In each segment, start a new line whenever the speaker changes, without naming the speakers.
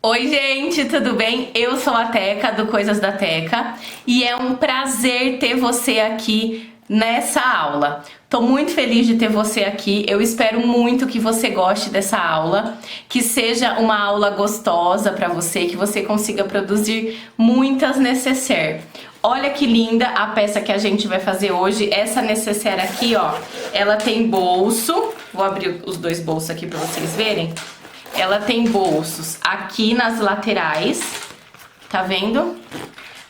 Oi gente, tudo bem? Eu sou a Teca do Coisas da Teca e é um prazer ter você aqui nessa aula. Tô muito feliz de ter você aqui, eu espero muito que você goste dessa aula, que seja uma aula gostosa para você, que você consiga produzir muitas nécessaire. Olha que linda a peça que a gente vai fazer hoje, essa nécessaire aqui, ó, ela tem bolso, vou abrir os dois bolsos aqui para vocês verem. Ela tem bolsos aqui nas laterais, tá vendo?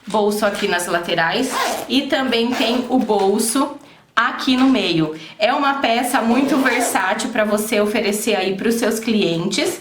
Bolso aqui nas laterais e também tem o bolso aqui no meio. É uma peça muito versátil para você oferecer aí para os seus clientes,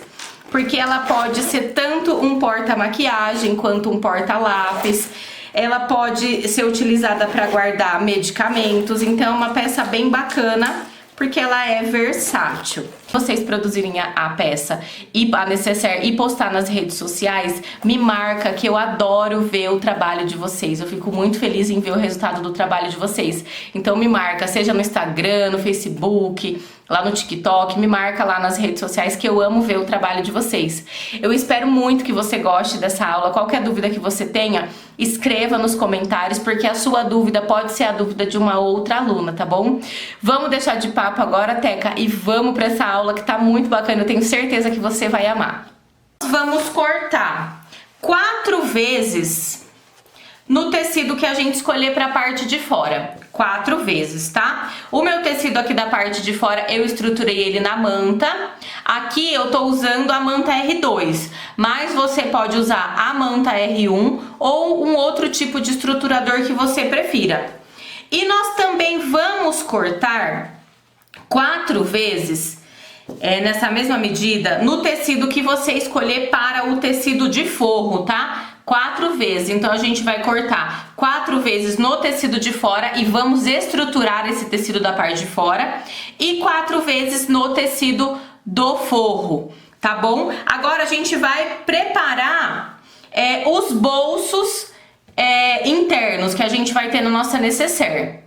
porque ela pode ser tanto um porta-maquiagem quanto um porta-lápis. Ela pode ser utilizada para guardar medicamentos, então é uma peça bem bacana, porque ela é versátil. Vocês produzirem a peça e a nécessaire e postar nas redes sociais, me marca que eu adoro ver o trabalho de vocês. Eu fico muito feliz em ver o resultado do trabalho de vocês. Então me marca, seja no Instagram, no Facebook, lá no TikTok, me marca lá nas redes sociais que eu amo ver o trabalho de vocês. Eu espero muito que você goste dessa aula. Qualquer dúvida que você tenha, escreva nos comentários, porque a sua dúvida pode ser a dúvida de uma outra aluna, tá bom? Vamos deixar de papo agora, Teca, e vamos para essa aula que tá muito bacana, eu tenho certeza que você vai amar. Vamos cortar 4 vezes no tecido que a gente escolher para a parte de fora. 4 vezes, tá? O meu tecido aqui da parte de fora, eu estruturei ele na manta. Aqui eu tô usando a manta R2, mas você pode usar a manta R1 ou um outro tipo de estruturador que você prefira. E nós também vamos cortar 4 vezes nessa mesma medida no tecido que você escolher para o tecido de forro, tá? 4 vezes, então a gente vai cortar 4 vezes no tecido de fora e vamos estruturar esse tecido da parte de fora e 4 vezes no tecido do forro, tá bom? Agora a gente vai preparar os bolsos internos que a gente vai ter na nossa nécessaire.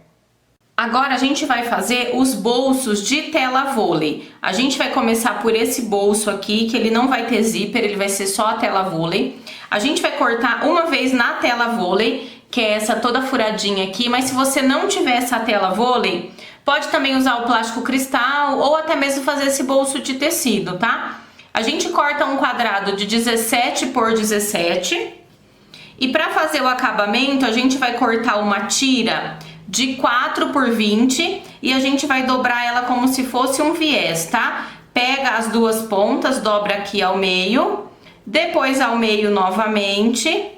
Agora a gente vai fazer os bolsos de tela vôlei. A gente vai começar por esse bolso aqui, que ele não vai ter zíper, ele vai ser só a tela vôlei. A gente vai cortar uma vez na tela vôlei, que é essa toda furadinha aqui, mas se você não tiver essa tela vôlei, pode também usar o plástico cristal ou até mesmo fazer esse bolso de tecido, tá? A gente corta um quadrado de 17 por 17 e para fazer o acabamento a gente vai cortar uma tira de 4 por 20 e a gente vai dobrar ela como se fosse um viés, tá? Pega as duas pontas, dobra aqui ao meio, depois ao meio novamente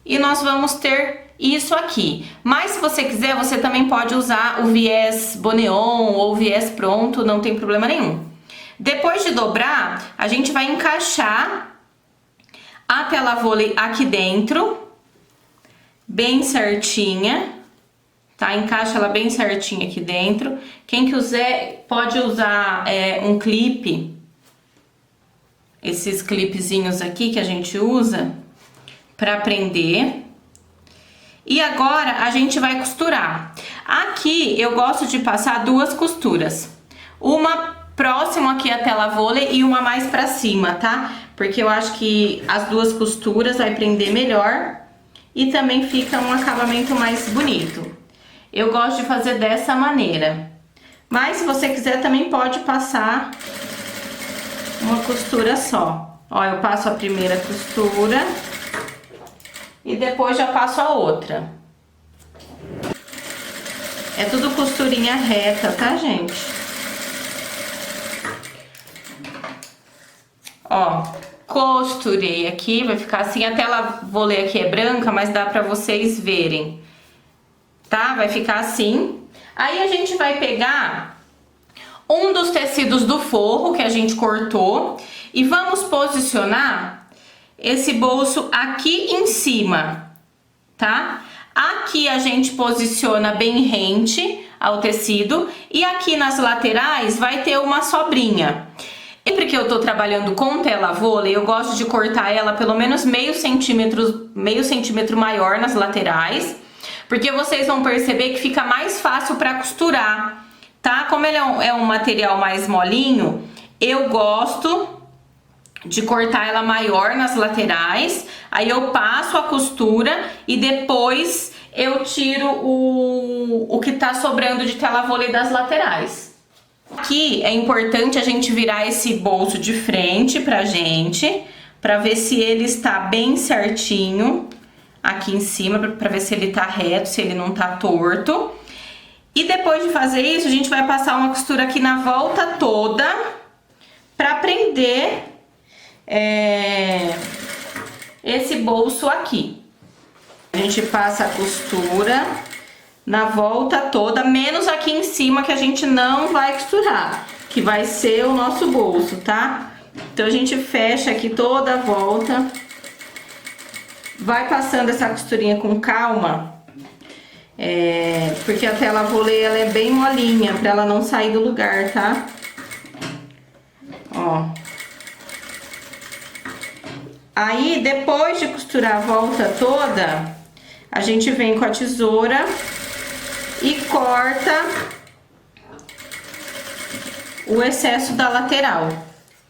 e nós vamos ter isso aqui. Mas se você quiser, você também pode usar o viés boneon ou viés pronto, não tem problema nenhum. Depois de dobrar, a gente vai encaixar a tela vôlei aqui dentro, bem certinha. Tá? Encaixa ela bem certinha aqui dentro. Quem quiser pode usar um clipe, esses clipezinhos aqui que a gente usa para prender. E agora a gente vai costurar. Aqui eu gosto de passar 2 costuras, uma próximo aqui à tela vôlei e uma mais para cima, tá? Porque eu acho que as 2 costuras vai prender melhor e também fica um acabamento mais bonito. Eu gosto de fazer dessa maneira, mas se você quiser também pode passar uma costura só. Ó, eu passo a primeira costura e depois já passo a outra. É tudo costurinha reta, tá, gente? Ó, costurei aqui, vai ficar assim, a tela vôlei aqui é branca, mas dá pra vocês verem. Tá? Vai ficar assim. Aí a gente vai pegar um dos tecidos do forro que a gente cortou e vamos posicionar esse bolso aqui em cima, tá? Aqui a gente posiciona bem rente ao tecido e aqui nas laterais vai ter uma sobrinha. Sempre que eu tô trabalhando com tela vôlei, eu gosto de cortar ela pelo menos meio centímetro maior nas laterais, porque vocês vão perceber que fica mais fácil para costurar, tá? Como ele é um material mais molinho, eu gosto de cortar ela maior nas laterais, aí eu passo a costura e depois eu tiro o que tá sobrando de tela vôlei das laterais. Aqui é importante a gente virar esse bolso de frente pra gente, pra ver se ele está bem certinho aqui em cima, pra ver se ele tá reto, se ele não tá torto. E depois de fazer isso, a gente vai passar uma costura aqui na volta toda pra prender esse bolso aqui. A gente passa a costura na volta toda, menos aqui em cima que a gente não vai costurar, que vai ser o nosso bolso, tá? Então a gente fecha aqui toda a volta, vai passando essa costurinha com calma, porque a tela vôlei ela é bem molinha, pra ela não sair do lugar, tá? Ó. Aí, depois de costurar a volta toda, a gente vem com a tesoura e corta o excesso da lateral,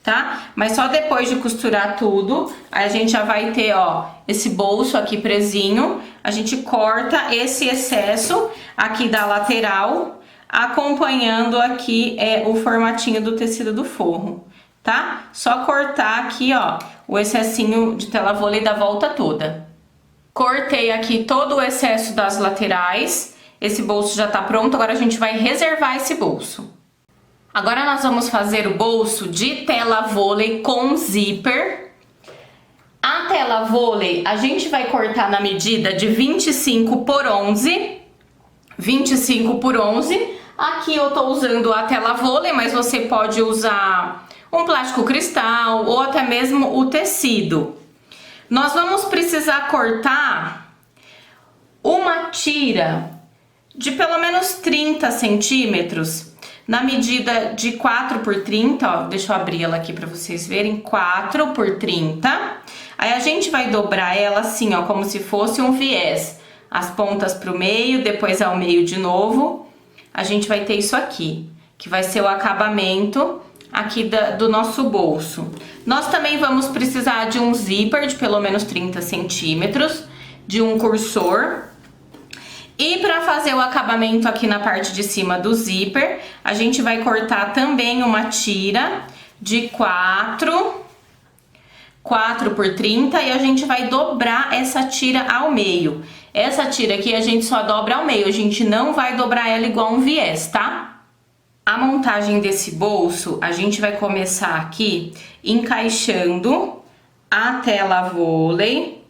tá? Mas só depois de costurar tudo, aí a gente já vai ter, ó, esse bolso aqui presinho, a gente corta esse excesso aqui da lateral, acompanhando aqui o formatinho do tecido do forro, tá? Só cortar aqui, ó, o excessinho de tela vôlei da volta toda. Cortei aqui todo o excesso das laterais, esse bolso já tá pronto, agora a gente vai reservar esse bolso. Agora nós vamos fazer o bolso de tela vôlei com zíper. A tela vôlei a gente vai cortar na medida de 25 por 11. 25 por 11. Aqui eu tô usando a tela vôlei, mas você pode usar um plástico cristal ou até mesmo o tecido. Nós vamos precisar cortar uma tira de pelo menos 30 centímetros na medida de 4 por 30, ó, deixa eu abrir ela aqui para vocês verem, 4 por 30. Aí a gente vai dobrar ela assim, ó, como se fosse um viés. As pontas pro meio, depois ao meio de novo. A gente vai ter isso aqui, que vai ser o acabamento aqui do nosso bolso. Nós também vamos precisar de um zíper de pelo menos 30 centímetros, de um cursor. E para fazer o acabamento aqui na parte de cima do zíper, a gente vai cortar também uma tira de 4 por 30 e a gente vai dobrar essa tira ao meio. Essa tira aqui a gente só dobra ao meio, a gente não vai dobrar ela igual um viés, tá? A montagem desse bolso, a gente vai começar aqui encaixando a tela vôlei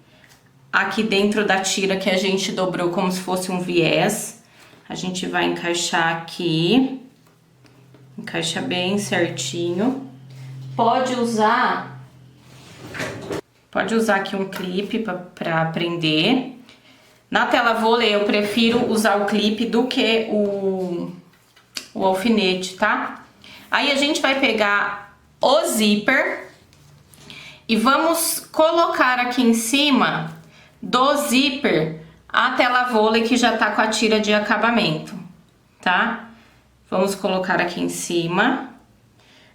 aqui dentro da tira que a gente dobrou como se fosse um viés. A gente vai encaixar aqui, encaixa bem certinho. Pode usar aqui um clipe para prender. Na tela vôlei eu prefiro usar o clipe do que o alfinete, tá? Aí a gente vai pegar o zíper e vamos colocar aqui em cima do zíper a tela vôlei que já tá com a tira de acabamento, tá? Vamos colocar aqui em cima.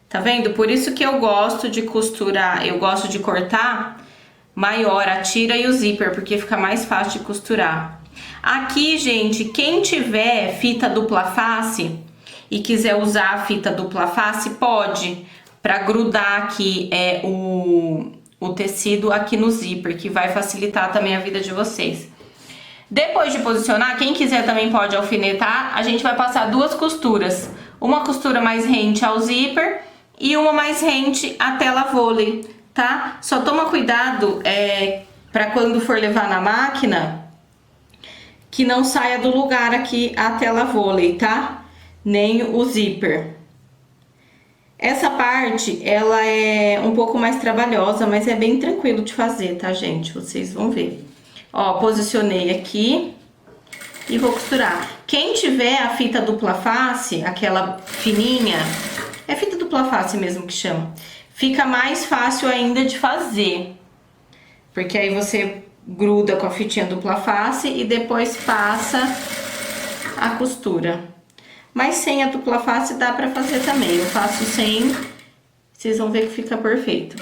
Tá vendo? Por isso que eu gosto de costurar, eu gosto de cortar maior a tira e o zíper, porque fica mais fácil de costurar. Aqui, gente, quem tiver fita dupla face e quiser usar a fita dupla face, pode, para grudar aqui o tecido aqui no zíper, que vai facilitar também a vida de vocês. Depois de posicionar, quem quiser também pode alfinetar, a gente vai passar duas costuras. Uma costura mais rente ao zíper e uma mais rente à tela vôlei, tá? Só toma cuidado para quando for levar na máquina, que não saia do lugar aqui a tela vôlei, tá? Nem o zíper. Essa parte, ela é um pouco mais trabalhosa, mas é bem tranquilo de fazer, tá, gente? Vocês vão ver. Ó, posicionei aqui e vou costurar. Quem tiver a fita dupla face, aquela fininha, é fita dupla face mesmo que chama, fica mais fácil ainda de fazer. Porque aí você gruda com a fitinha dupla face e depois passa a costura. Mas sem a dupla face dá pra fazer também. Eu faço sem, vocês vão ver que fica perfeito.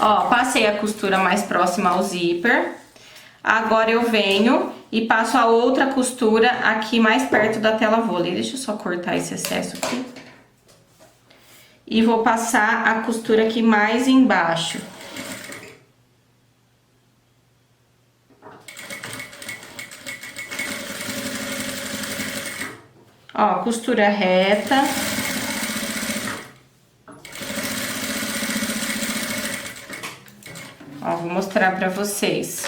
Ó, passei a costura mais próxima ao zíper. Agora eu venho e passo a outra costura aqui mais perto da tela vôlei. Deixa eu só cortar esse excesso aqui. E vou passar a costura aqui mais embaixo. Ó, costura reta. Ó, vou mostrar pra vocês.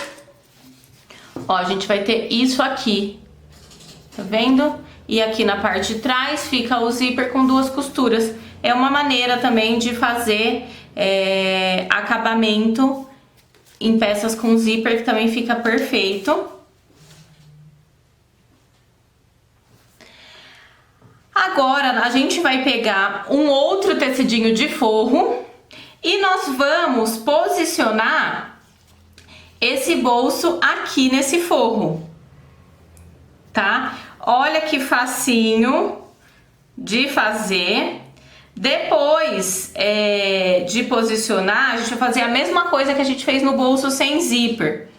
Ó, a gente vai ter isso aqui, tá vendo? E aqui na parte de trás fica o zíper com duas costuras. É uma maneira também de fazer acabamento em peças com zíper, que também fica perfeito. Agora a gente vai pegar um outro tecidinho de forro e nós vamos posicionar esse bolso aqui nesse forro, tá? Olha que facinho de fazer. Depois de posicionar, a gente vai fazer a mesma coisa que a gente fez no bolso sem zíper.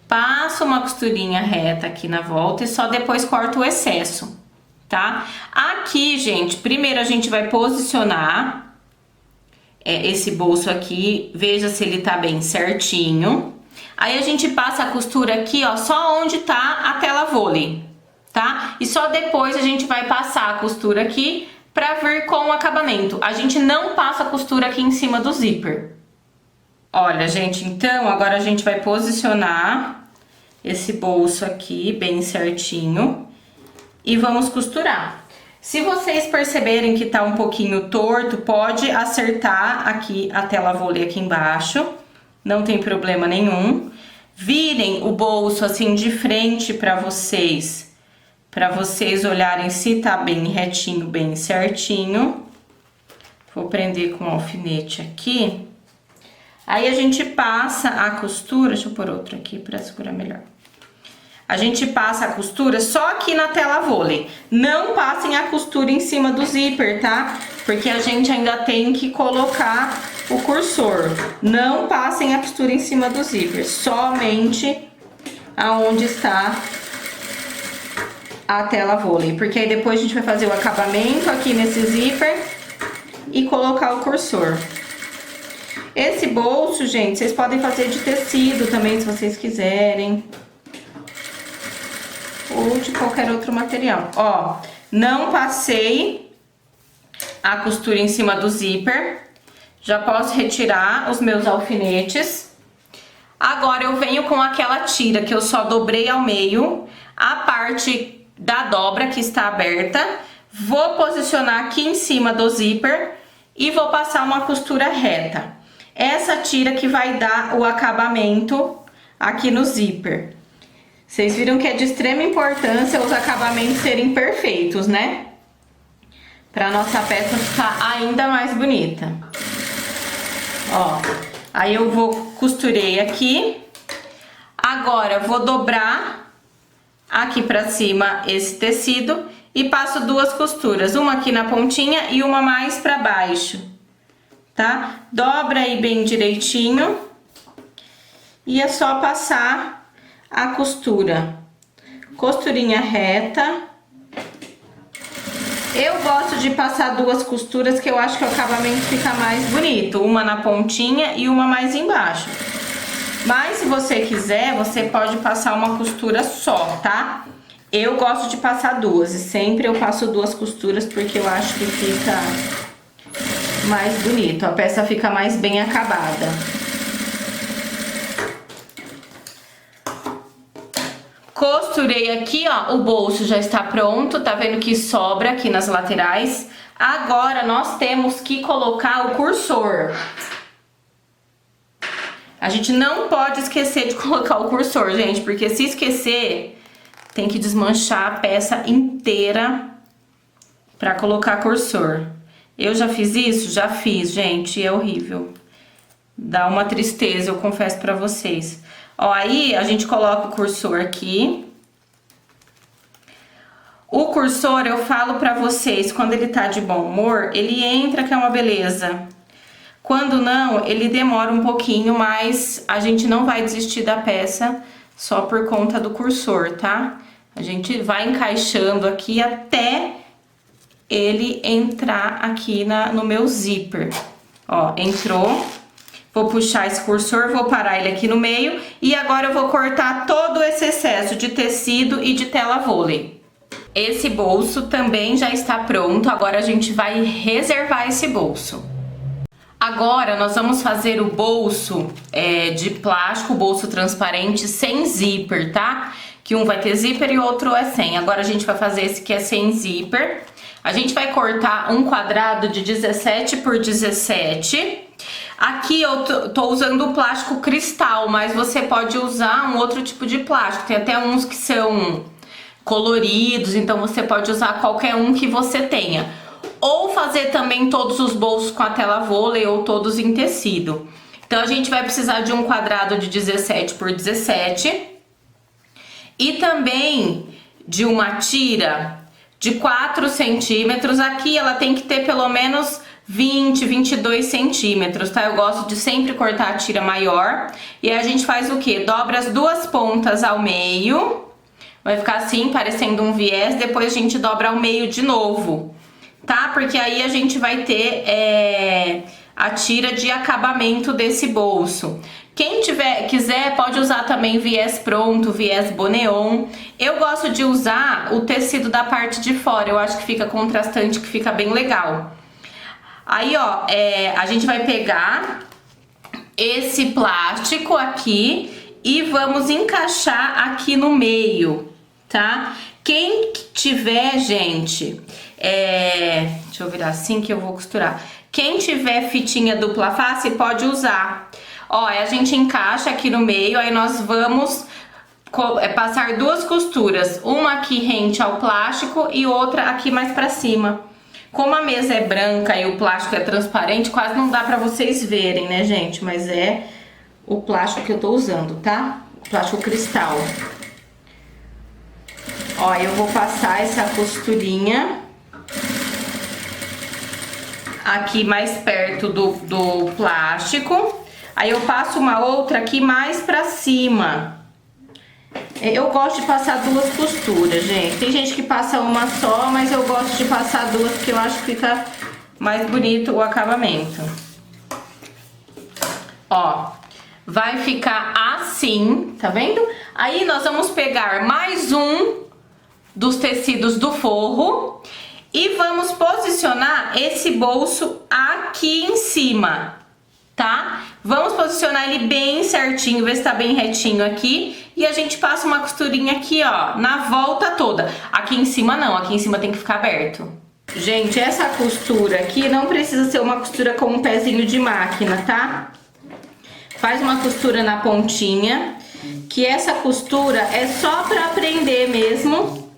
Passo uma costurinha reta aqui na volta e só depois corto o excesso, tá? Aqui, gente, primeiro a gente vai posicionar esse bolso aqui, veja se ele tá bem certinho. Aí a gente passa a costura aqui, ó, só onde tá a tela vôlei, tá? E só depois a gente vai passar a costura aqui pra vir com o acabamento. A gente não passa a costura aqui em cima do zíper. Olha, gente, então agora a gente vai posicionar esse bolso aqui bem certinho e vamos costurar. Se vocês perceberem que tá um pouquinho torto, pode acertar aqui a tela vôlei aqui embaixo, não tem problema nenhum. Virem o bolso assim de frente pra vocês olharem se tá bem retinho, bem certinho. Vou prender com um alfinete aqui. Aí a gente passa a costura, deixa eu pôr outro aqui pra segurar melhor. A gente passa a costura só aqui na tela vôlei. Não passem a costura em cima do zíper, tá? Porque a gente ainda tem que colocar o cursor. Não passem a costura em cima do zíper, somente aonde está a tela vôlei. Porque aí depois a gente vai fazer o acabamento aqui nesse zíper e colocar o cursor. Esse bolso, gente, vocês podem fazer de tecido também, se vocês quiserem. Ou de qualquer outro material. Ó, não passei a costura em cima do zíper. Já posso retirar os meus alfinetes. Agora eu venho com aquela tira que eu só dobrei ao meio, a parte da dobra que está aberta. Vou posicionar aqui em cima do zíper e vou passar uma costura reta. Essa tira que vai dar o acabamento aqui no zíper. Vocês viram que é de extrema importância os acabamentos serem perfeitos, né? Pra nossa peça ficar ainda mais bonita. Ó, aí eu costurei aqui. Agora eu vou dobrar aqui pra cima esse tecido e passo duas costuras, uma aqui na pontinha e uma mais pra baixo, tá? Dobra aí bem direitinho e é só passar a costura, costurinha reta. Eu gosto de passar duas costuras que eu acho que o acabamento fica mais bonito, uma na pontinha e uma mais embaixo. Mas se você quiser, você pode passar uma costura só, tá? Eu gosto de passar duas e sempre eu passo duas costuras porque eu acho que fica mais bonito, a peça fica mais bem acabada. Costurei aqui, ó, o bolso já está pronto, tá vendo que sobra aqui nas laterais. Agora nós temos que colocar o cursor. A gente não pode esquecer de colocar o cursor, gente, porque se esquecer, tem que desmanchar a peça inteira pra colocar cursor. Eu já fiz isso? Já fiz, gente, é horrível. Dá uma tristeza, eu confesso pra vocês. Ó, aí a gente coloca o cursor aqui. O cursor, eu falo pra vocês, quando ele tá de bom humor, ele entra que é uma beleza. Quando não, ele demora um pouquinho, mas a gente não vai desistir da peça só por conta do cursor, tá? A gente vai encaixando aqui até ele entrar aqui no meu zíper. Ó, entrou. Vou puxar esse cursor, vou parar ele aqui no meio e agora eu vou cortar todo esse excesso de tecido e de tela vôlei. Esse bolso também já está pronto, agora a gente vai reservar esse bolso. Agora nós vamos fazer o bolso de plástico, bolso transparente sem zíper, tá? Que um vai ter zíper e o outro é sem. Agora a gente vai fazer esse que é sem zíper. A gente vai cortar um quadrado de 17 por 17. Aqui eu tô usando o plástico cristal, mas você pode usar um outro tipo de plástico. Tem até uns que são coloridos, então você pode usar qualquer um que você tenha. Ou fazer também todos os bolsos com a tela vôlei ou todos em tecido. Então a gente vai precisar de um quadrado de 17 por 17. E também de uma tira de 4 centímetros. Aqui ela tem que ter pelo menos 20, 22 centímetros, tá? Eu gosto de sempre cortar a tira maior. E aí a gente faz o quê? Dobra as duas pontas ao meio. Vai ficar assim, parecendo um viés. Depois a gente dobra ao meio de novo, tá? Porque aí a gente vai ter a tira de acabamento desse bolso. Quem quiser pode usar também viés pronto, viés boneon. Eu gosto de usar o tecido da parte de fora, eu acho que fica contrastante, que fica bem legal. Aí, ó, a gente vai pegar esse plástico aqui e vamos encaixar aqui no meio, tá? Quem tiver, gente, deixa eu virar assim que eu vou costurar. Quem tiver fitinha dupla face pode usar. Ó, a gente encaixa aqui no meio, aí nós vamos passar duas costuras, uma aqui rente ao plástico e outra aqui mais pra cima. Como a mesa é branca e o plástico é transparente, quase não dá pra vocês verem, né, gente? Mas é o plástico que eu tô usando, tá? Plástico cristal. Ó, eu vou passar essa costurinha aqui mais perto do plástico. Aí eu passo uma outra aqui mais pra cima. Eu gosto de passar duas costuras, gente. Tem gente que passa uma só, mas eu gosto de passar duas porque eu acho que fica mais bonito o acabamento. Ó, vai ficar assim, tá vendo? Aí nós vamos pegar mais um dos tecidos do forro e vamos posicionar esse bolso aqui em cima, tá? Vamos posicionar ele bem certinho, ver se tá bem retinho aqui. E a gente passa uma costurinha aqui, ó, na volta toda. Aqui em cima não, aqui em cima tem que ficar aberto. Gente, essa costura aqui não precisa ser uma costura com um pezinho de máquina, tá? Faz uma costura na pontinha, que essa costura é só pra prender mesmo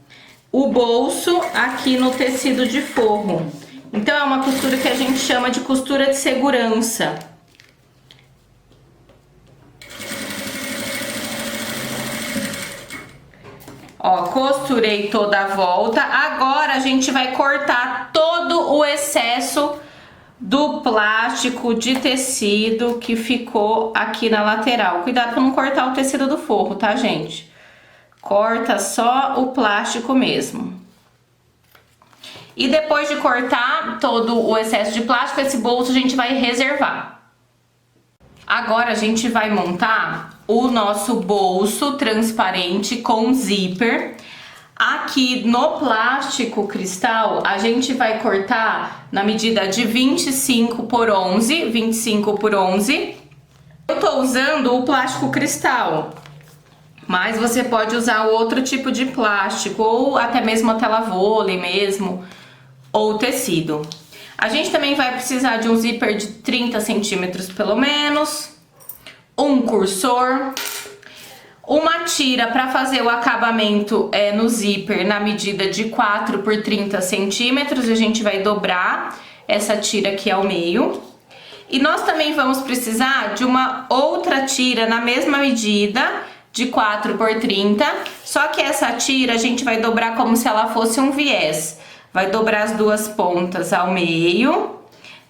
o bolso aqui no tecido de forro. Então é uma costura que a gente chama de costura de segurança. Ó, costurei toda a volta. Agora a gente vai cortar todo o excesso do plástico de tecido que ficou aqui na lateral. Cuidado pra não cortar o tecido do forro, tá, gente? Corta só o plástico mesmo. E depois de cortar todo o excesso de plástico, esse bolso a gente vai reservar. Agora a gente vai montar o nosso bolso transparente com zíper. Aqui no plástico cristal, a gente vai cortar na medida de 25 por 11, 25 por 11. Eu tô usando o plástico cristal, mas você pode usar outro tipo de plástico, ou até mesmo a tela vôlei mesmo, ou tecido. A gente também vai precisar de um zíper de 30 centímetros pelo menos, um cursor, uma tira para fazer o acabamento no zíper na medida de 4 por 30 centímetros. A gente vai dobrar essa tira aqui ao meio. E nós também vamos precisar de uma outra tira na mesma medida, de 4 por 30, só que essa tira a gente vai dobrar como se ela fosse um viés. Vai dobrar as duas pontas ao meio,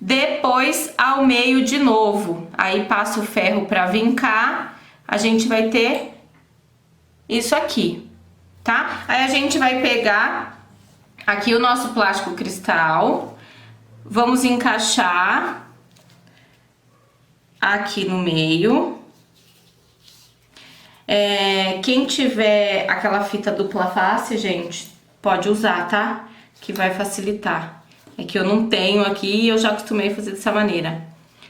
depois ao meio de novo. Aí passa o ferro para vincar, a gente vai ter isso aqui, tá? Aí a gente vai pegar aqui o nosso plástico cristal, vamos encaixar aqui no meio. Quem tiver aquela fita dupla face, gente, pode usar, tá? Que vai facilitar. É que eu não tenho aqui e eu já acostumei a fazer dessa maneira.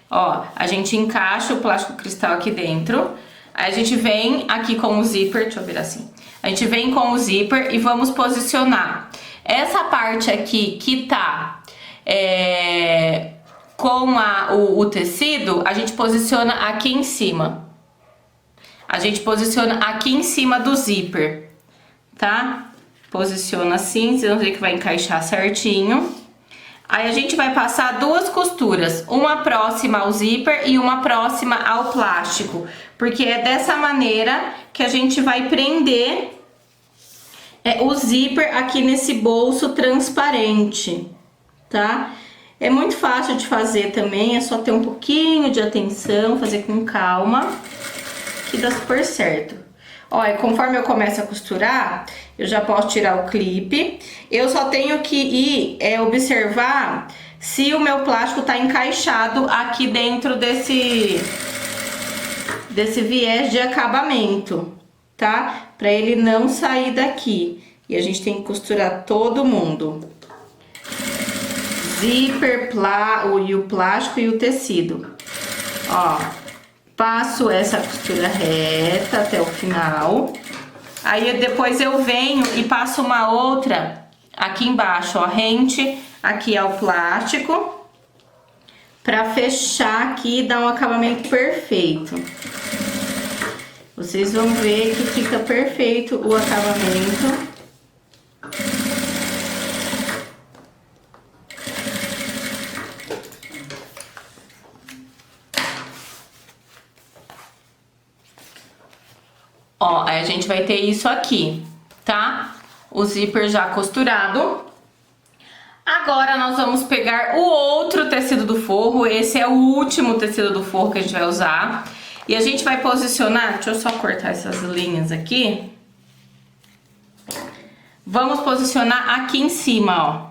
Ó, a gente encaixa o plástico cristal aqui dentro. Aí a gente vem aqui com o zíper, deixa eu virar assim. A gente vem com o zíper e vamos posicionar. Essa parte aqui que tá com o tecido, a gente posiciona aqui em cima. A gente posiciona aqui em cima do zíper, tá? Posiciona assim, vocês vão ver que vai encaixar certinho. Aí a gente vai passar duas costuras, uma próxima ao zíper e uma próxima ao plástico, porque é dessa maneira que a gente vai prender o zíper aqui nesse bolso transparente, tá? É muito fácil de fazer também, é só ter um pouquinho de atenção, fazer com calma, que dá super certo. Ó, e conforme eu começo a costurar, eu já posso tirar o clipe. Eu só tenho que ir observar se o meu plástico tá encaixado aqui dentro desse viés de acabamento, tá? Pra ele não sair daqui. E a gente tem que costurar todo mundo. Zíper, o plástico e o tecido. Ó, passo essa costura reta até o final. Aí depois eu venho e passo uma outra aqui embaixo, ó, rente aqui ao plástico, pra fechar aqui e dar um acabamento perfeito. Vocês vão ver que fica perfeito o acabamento. Ó, aí a gente vai ter isso aqui, tá? O zíper já costurado. Agora nós vamos pegar o outro tecido do forro. Esse é o último tecido do forro que a gente vai usar. E a gente vai posicionar, deixa eu só cortar essas linhas aqui. Vamos posicionar aqui em cima, ó.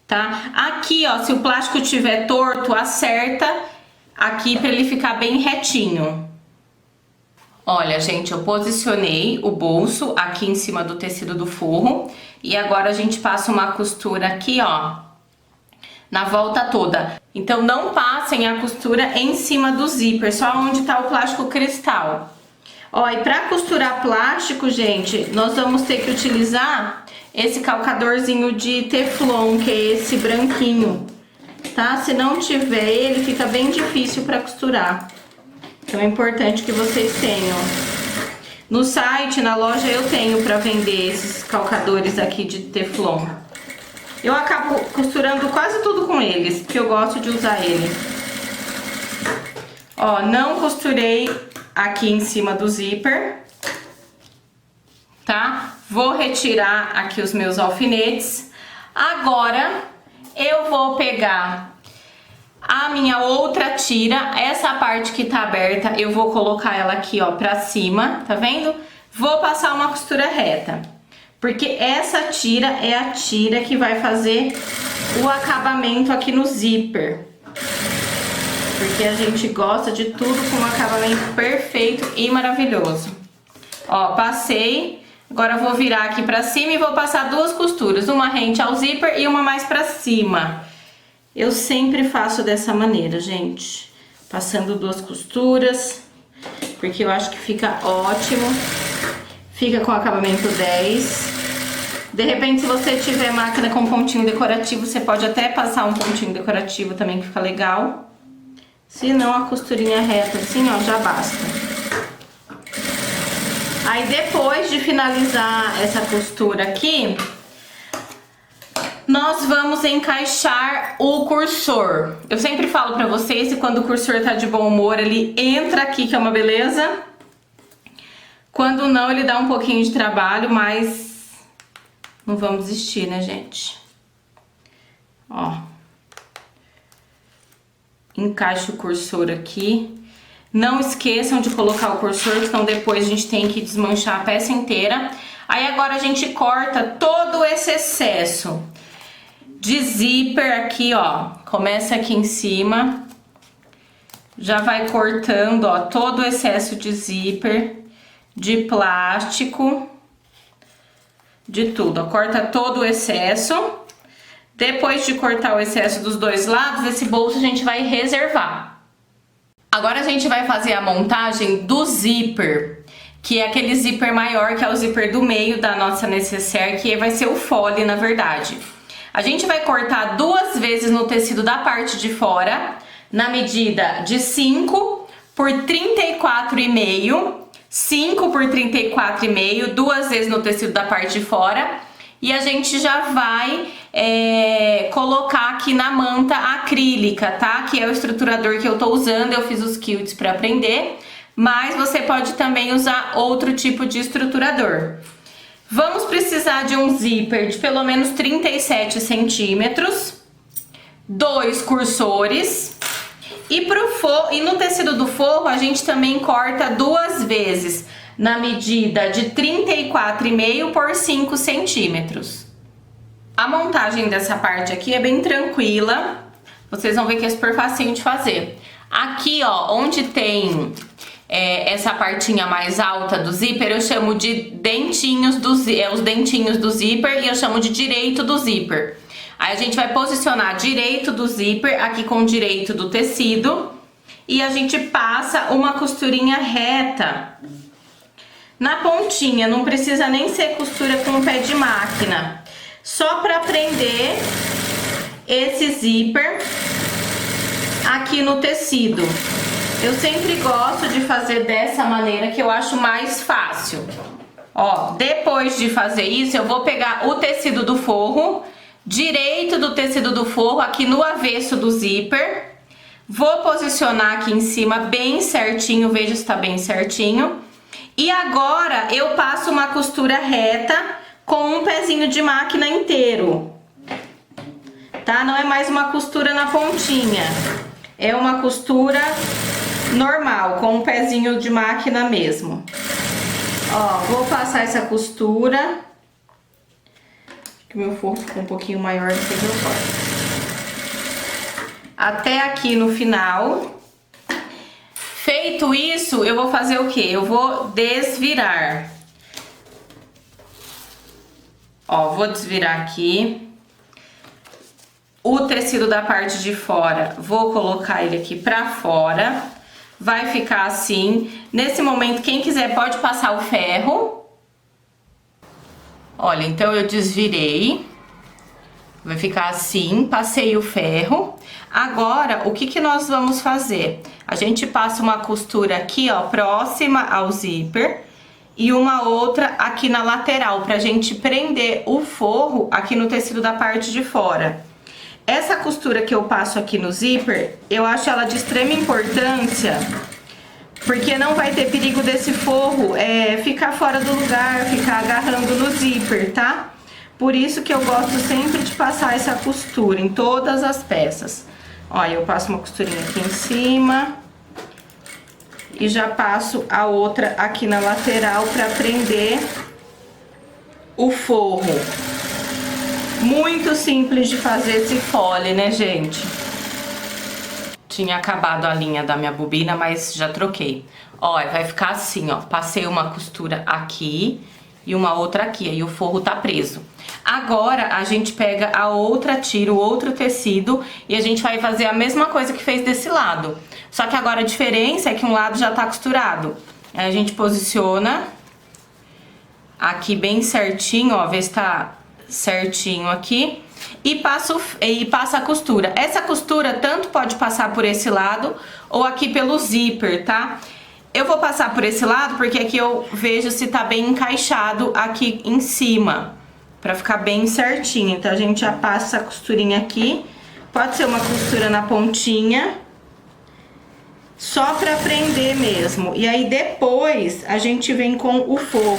Tá? Aqui, ó, se o plástico estiver torto, acerta aqui pra ele ficar bem retinho. Olha, gente, eu posicionei o bolso aqui em cima do tecido do forro. E agora a gente passa uma costura aqui, ó, na volta toda. Então não passem a costura em cima do zíper, só onde tá o plástico cristal. Ó, e pra costurar plástico, gente, nós vamos ter que utilizar esse calcadorzinho de teflon, que é esse branquinho, tá? Se não tiver ele, fica bem difícil pra costurar. Então é importante que vocês tenham. No site, na loja, eu tenho pra vender esses calcadores aqui de teflon. Eu acabo costurando quase tudo com eles, porque eu gosto de usar ele. Ó, não costurei aqui em cima do zíper, tá? Vou retirar aqui os meus alfinetes. Agora, eu vou pegar a minha outra tira, essa parte que tá aberta, eu vou colocar ela aqui, ó, pra cima, tá vendo? Vou passar uma costura reta, porque essa tira é a tira que vai fazer o acabamento aqui no zíper. Porque a gente gosta de tudo com um acabamento perfeito e maravilhoso. Ó, passei, agora eu vou virar aqui pra cima e vou passar duas costuras, uma rente ao zíper e uma mais pra cima. Eu sempre faço dessa maneira, gente, passando duas costuras, porque eu acho que fica ótimo, fica com acabamento 10. De repente, se você tiver máquina com pontinho decorativo, você pode até passar um pontinho decorativo também, que fica legal. Se não, a costurinha reta assim, ó, já basta. Aí depois de finalizar essa costura aqui, nós vamos encaixar o cursor. Eu sempre falo pra vocês que quando o cursor tá de bom humor, ele entra aqui, que é uma beleza. Quando não, ele dá um pouquinho de trabalho, mas não vamos desistir, né, gente? Ó. encaixe o cursor aqui. Não esqueçam de colocar o cursor, senão depois a gente tem que desmanchar a peça inteira. Aí agora a gente corta todo esse excesso de zíper aqui, ó. Começa aqui em cima, já vai cortando, ó, todo o excesso de zíper, de plástico, de tudo, ó. Corta todo o excesso. Depois de cortar o excesso dos dois lados, esse bolso a gente vai reservar. Agora a gente vai fazer a montagem do zíper, que é aquele zíper maior, que é o zíper do meio da nossa necessaire, que vai ser o fole, na verdade. A gente vai cortar 2 vezes no tecido da parte de fora, na medida de 5 por 34,5, 5 por 34,5, 2 vezes no tecido da parte de fora. E a gente já vai colocar aqui na manta acrílica, tá? Que é o estruturador que eu tô usando, eu fiz os quilts para aprender, mas você pode também usar outro tipo de estruturador. Vamos precisar de um zíper de pelo menos 37 centímetros, 2 cursores, e no tecido do forro a gente também corta 2 vezes, na medida de 34,5 por 5 centímetros. A montagem dessa parte aqui é bem tranquila, vocês vão ver que é super facinho de fazer. Aqui, ó, onde tem essa partinha mais alta do zíper, eu chamo de dentinhos os dentinhos do zíper, e eu chamo de direito do zíper. Aí a gente vai posicionar direito do zíper aqui com o direito do tecido, e a gente passa uma costurinha reta na pontinha, não precisa nem ser costura com pé de máquina, só para prender esse zíper aqui no tecido. Eu sempre gosto de fazer dessa maneira, que eu acho mais fácil. Ó, depois de fazer isso, eu vou pegar o tecido do forro, direito do tecido do forro, aqui no avesso do zíper, vou posicionar aqui em cima bem certinho, veja se tá bem certinho. E agora eu passo uma costura reta com um pezinho de máquina inteiro, tá? Não é mais uma costura na pontinha, é uma costura normal, com um pezinho de máquina mesmo. Ó, vou passar essa costura, que meu forro ficou um pouquinho maior do que eu corto. Até aqui no final. Feito isso, eu vou fazer o quê? Eu vou desvirar. Ó, vou desvirar aqui. O tecido da parte de fora, vou colocar ele aqui pra fora. Vai ficar assim. Nesse momento, quem quiser pode passar o ferro. Olha, então eu desvirei. Vai ficar assim, passei o ferro. Agora, o que nós vamos fazer? A gente passa uma costura aqui, ó, próxima ao zíper, e uma outra aqui na lateral, pra gente prender o forro aqui no tecido da parte de fora. Essa costura que eu passo aqui no zíper, eu acho ela de extrema importância, porque não vai ter perigo desse forro ficar fora do lugar, ficar agarrando no zíper, tá? Por isso que eu gosto sempre de passar essa costura em todas as peças. Ó, eu passo uma costurinha aqui em cima e já passo a outra aqui na lateral para prender o forro. Muito simples de fazer esse fole, né, gente? Tinha acabado a linha da minha bobina, mas já troquei. Ó, vai ficar assim, ó. Passei uma costura aqui e uma outra aqui, aí o forro tá preso. Agora a gente pega a outra, tira o outro tecido e a gente vai fazer a mesma coisa que fez desse lado. Só que agora a diferença é que um lado já tá costurado. Aí a gente posiciona aqui bem certinho, ó, vê se tá certinho aqui. E passa a costura. Essa costura tanto pode passar por esse lado ou aqui pelo zíper, tá? Eu vou passar por esse lado porque aqui eu vejo se tá bem encaixado aqui em cima, pra ficar bem certinho. Então a gente já passa essa costurinha aqui. Pode ser uma costura na pontinha, só pra prender mesmo. E aí depois a gente vem com o forro.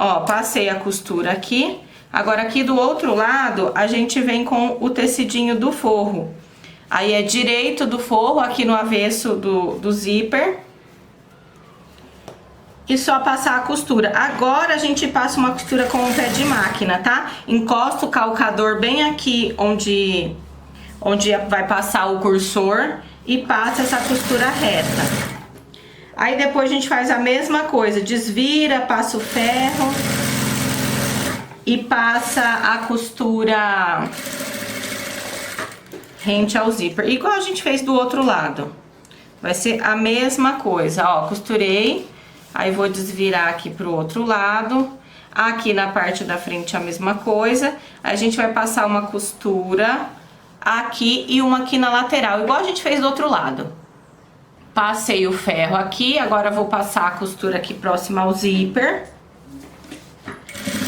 Ó, passei a costura aqui. Agora aqui do outro lado, a gente vem com o tecidinho do forro. Aí é direito do forro, aqui no avesso do zíper. E só passar a costura. Agora a gente passa uma costura com o pé de máquina, tá? Encosta o calcador bem aqui onde vai passar o cursor e passa essa costura reta. Aí depois a gente faz a mesma coisa, desvira, passa o ferro e passa a costura rente ao zíper, igual a gente fez do outro lado. Vai ser a mesma coisa, ó, costurei, aí vou desvirar aqui pro outro lado. Aqui na parte da frente a mesma coisa. Aí a gente vai passar uma costura aqui e uma aqui na lateral, igual a gente fez do outro lado. Passei o ferro aqui, agora vou passar a costura aqui próxima ao zíper.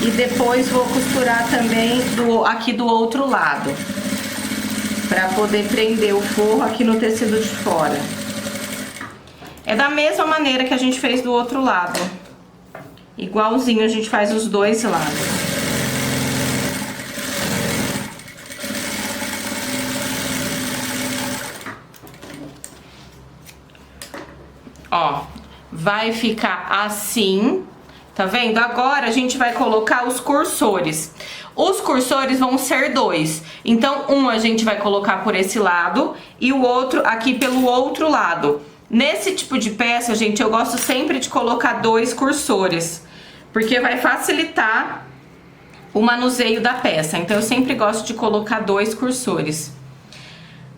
E depois vou costurar também aqui do outro lado, pra poder prender o forro aqui no tecido de fora. É da mesma maneira que a gente fez do outro lado. Igualzinho a gente faz os dois lados. Ó, vai ficar assim, tá vendo? Agora a gente vai colocar os cursores. Os cursores vão ser dois. Então, um a gente vai colocar por esse lado e o outro aqui pelo outro lado. Nesse tipo de peça, gente, eu gosto sempre de colocar dois cursores, porque vai facilitar o manuseio da peça. Então, eu sempre gosto de colocar dois cursores.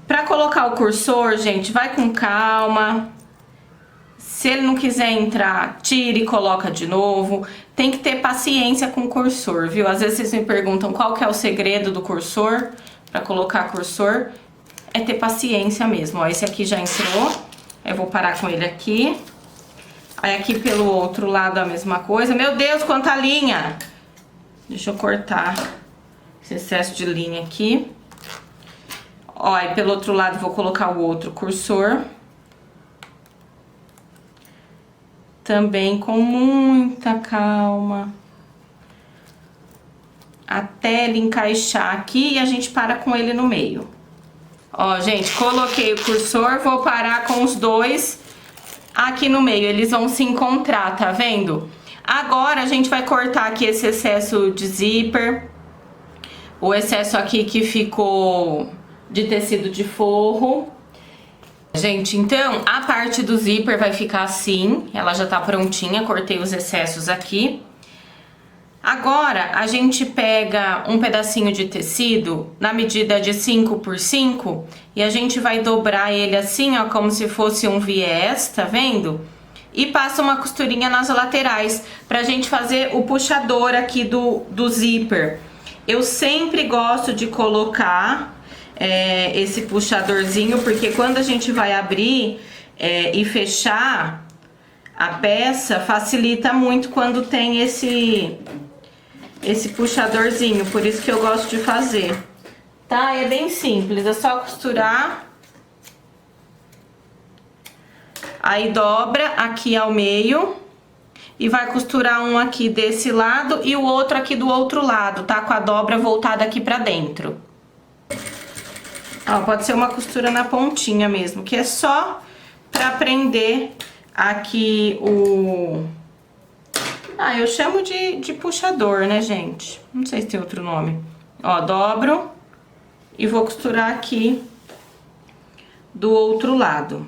Pra colocar o cursor, gente, vai com calma. Se ele não quiser entrar, tire e coloca de novo. Tem que ter paciência com o cursor, viu? Às vezes vocês me perguntam qual que é o segredo do cursor, pra colocar cursor. É ter paciência mesmo. Ó, esse aqui já entrou. Eu vou parar com ele aqui. Aí aqui pelo outro lado a mesma coisa. Meu Deus, quanta linha! Deixa eu cortar esse excesso de linha aqui. Ó, aí pelo outro lado vou colocar o outro cursor. Também com muita calma. Até ele encaixar aqui e a gente para com ele no meio. Ó, gente, coloquei o cursor, vou parar com os dois aqui no meio. Eles vão se encontrar, tá vendo? Agora a gente vai cortar aqui esse excesso de zíper. O excesso aqui que ficou de tecido de forro. Gente, então, a parte do zíper vai ficar assim, ela já tá prontinha, cortei os excessos aqui. Agora, a gente pega um pedacinho de tecido na medida de 5 por 5 e a gente vai dobrar ele assim, ó, como se fosse um viés, tá vendo? E passa uma costurinha nas laterais pra gente fazer o puxador aqui do zíper. Eu sempre gosto de colocar esse puxadorzinho, porque quando a gente vai abrir e fechar a peça, facilita muito quando tem esse puxadorzinho, por isso que eu gosto de fazer, tá? É bem simples, é só costurar, aí dobra aqui ao meio e vai costurar um aqui desse lado e o outro aqui do outro lado, tá? Com a dobra voltada aqui pra dentro. Ó, pode ser uma costura na pontinha mesmo, que é só pra prender aqui o... Ah, eu chamo de puxador, né, gente? Não sei se tem outro nome. Ó, dobro e vou costurar aqui do outro lado.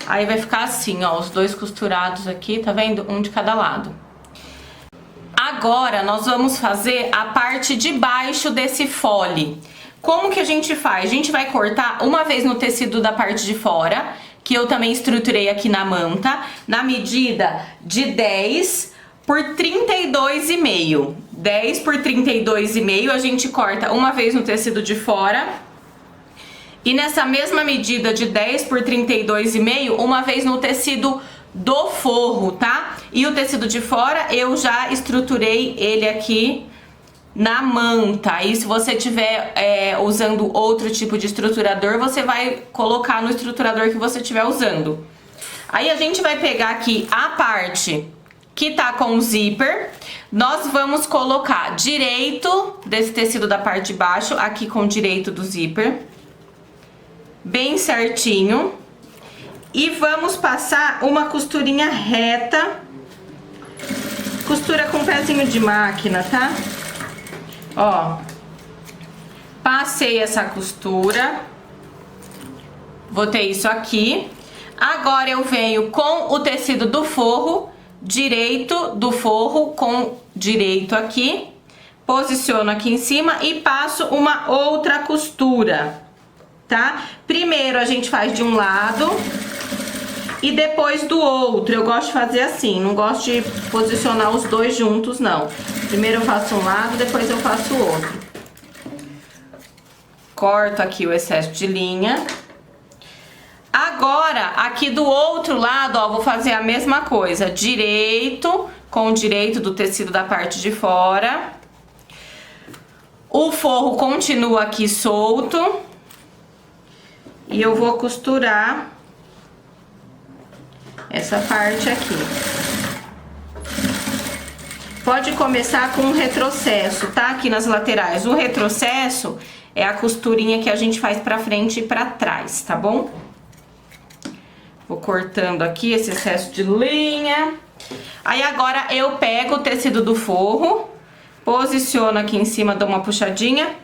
Aí vai ficar assim, ó, os dois costurados aqui, tá vendo? Um de cada lado. Agora, nós vamos fazer a parte de baixo desse fole. Como que a gente faz? A gente vai cortar uma vez no tecido da parte de fora, que eu também estruturei aqui na manta, na medida de 10 por 32,5. 10 por 32,5 a gente corta uma vez no tecido de fora. E nessa mesma medida de 10 por 32,5, uma vez no tecido do forro, tá? E o tecido de fora eu já estruturei ele aqui na manta. E se você tiver usando outro tipo de estruturador, você vai colocar no estruturador que você estiver usando. Aí a gente vai pegar aqui a parte que tá com o zíper, nós vamos colocar direito desse tecido da parte de baixo, aqui com o direito do zíper, bem certinho, e vamos passar uma costurinha reta, costura com pezinho de máquina, tá? Ó, passei essa costura, botei isso aqui, agora eu venho com o tecido do forro, direito do forro com direito aqui, posiciono aqui em cima e passo uma outra costura, tá? Primeiro a gente faz de um lado e depois do outro. Eu gosto de fazer assim, não gosto de posicionar os dois juntos, não. Primeiro eu faço um lado, depois eu faço o outro. Corto aqui o excesso de linha. Agora, aqui do outro lado, ó, vou fazer a mesma coisa. Direito com o direito do tecido da parte de fora. O forro continua aqui solto. E eu vou costurar essa parte aqui. Pode começar com um retrocesso, tá? Aqui nas laterais. O retrocesso é a costurinha que a gente faz pra frente e pra trás, tá bom? Vou cortando aqui esse excesso de linha. Aí agora eu pego o tecido do forro, posiciono aqui em cima, dou uma puxadinha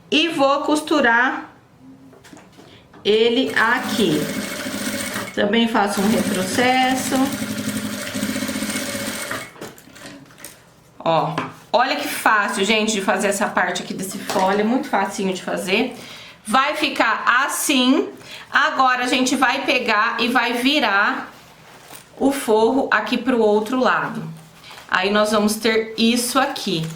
e vou costurar ele aqui. Também faço um retrocesso. Ó, olha que fácil, gente, de fazer essa parte aqui desse folha, muito facinho de fazer. Vai ficar assim. Agora a gente vai pegar e vai virar o forro aqui pro outro lado. Aí nós vamos ter isso aqui.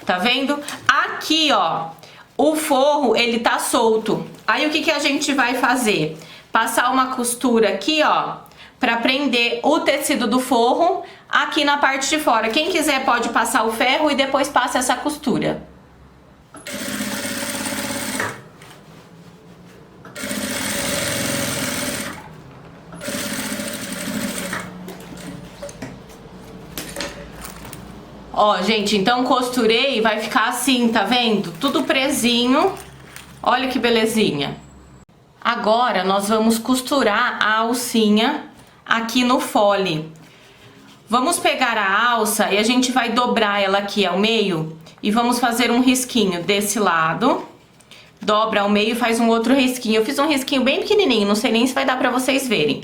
Tá vendo? Aqui, ó, o forro, ele tá solto. Aí o que que a gente vai fazer? Passar uma costura aqui, ó, pra prender o tecido do forro aqui na parte de fora. Quem quiser pode passar o ferro e depois passa essa costura. Ó, gente, então costurei, vai ficar assim, tá vendo? Tudo presinho. Olha que belezinha. Agora nós vamos costurar a alcinha aqui no fole. Vamos pegar a alça e a gente vai dobrar ela aqui ao meio e vamos fazer um risquinho desse lado. Dobra ao meio e faz um outro risquinho. Eu fiz um risquinho bem pequenininho, não sei nem se vai dar pra vocês verem.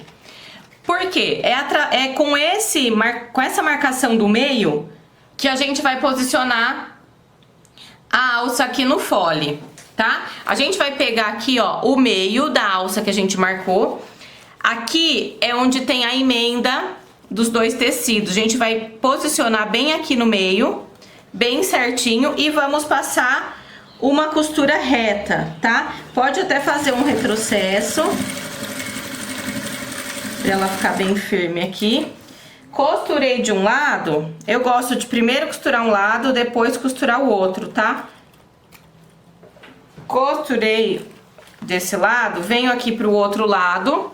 Por quê? É com essa marcação do meio que a gente vai posicionar a alça aqui no fole, tá? A gente vai pegar aqui, ó, o meio da alça que a gente marcou. Aqui é onde tem a emenda dos dois tecidos. A gente vai posicionar bem aqui no meio, bem certinho, e vamos passar uma costura reta, tá? Pode até fazer um retrocesso pra ela ficar bem firme aqui. Costurei de um lado, eu gosto de primeiro costurar um lado, depois costurar o outro, tá? Costurei desse lado, venho aqui pro outro lado,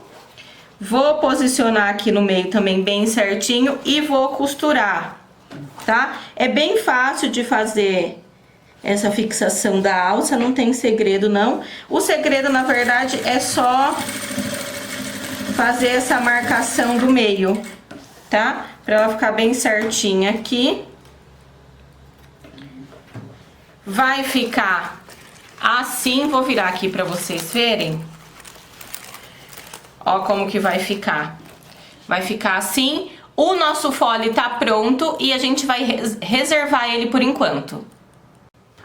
vou posicionar aqui no meio também bem certinho e vou costurar, tá? É bem fácil de fazer essa fixação da alça, não tem segredo não. O segredo, na verdade, é só fazer essa marcação do meio, tá? Pra ela ficar bem certinha aqui. Vai ficar assim, vou virar aqui pra vocês verem. Ó como que vai ficar. Vai ficar assim. O nosso fole tá pronto e a gente vai reservar ele por enquanto.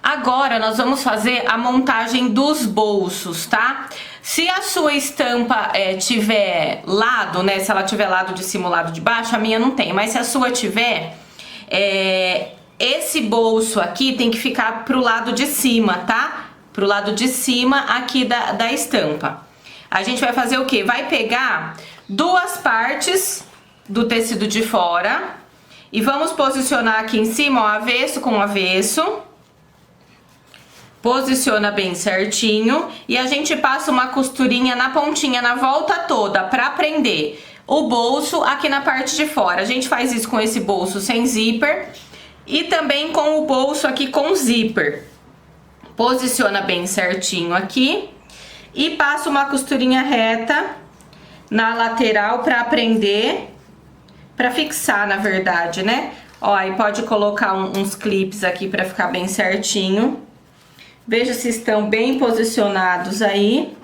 Agora nós vamos fazer a montagem dos bolsos, tá? Se a sua estampa tiver lado, né? Se ela tiver lado de cima ou lado de baixo, a minha não tem. Mas se a sua tiver, esse bolso aqui tem que ficar pro lado de cima, tá? Pro lado de cima aqui da estampa. A gente vai fazer o quê? Vai pegar duas partes do tecido de fora e vamos posicionar aqui em cima, ó, avesso com avesso. Posiciona bem certinho e a gente passa uma costurinha na pontinha, na volta toda, pra prender o bolso aqui na parte de fora. A gente faz isso com esse bolso sem zíper e também com o bolso aqui com zíper. Posiciona bem certinho aqui e passa uma costurinha reta na lateral pra prender, pra fixar, na verdade, né? Ó, aí pode colocar uns clipes aqui pra ficar bem certinho. Veja se estão bem posicionados aí.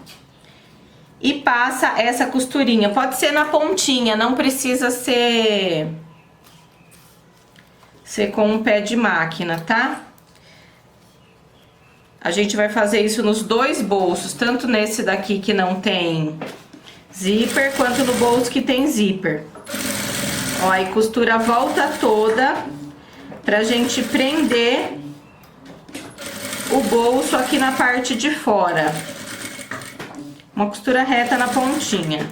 E passa essa costurinha. Pode ser na pontinha, não precisa ser com um pé de máquina, tá? A gente vai fazer isso nos dois bolsos, tanto nesse daqui que não tem zíper, quanto no bolso que tem zíper. Ó, aí costura a volta toda pra gente prender o bolso aqui na parte de fora. Uma costura reta na pontinha.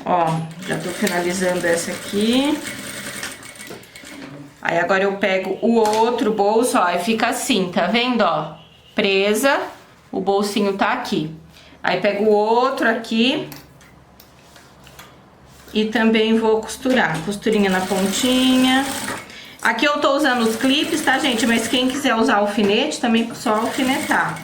Ó, já tô finalizando essa aqui. Aí agora eu pego o outro bolso, ó, e fica assim, tá vendo, ó? Presa, o bolsinho tá aqui. Aí pego o outro aqui e também vou costurar. Costurinha na pontinha. Aqui eu tô usando os clipes, tá, gente? Mas quem quiser usar alfinete, também só alfinetar.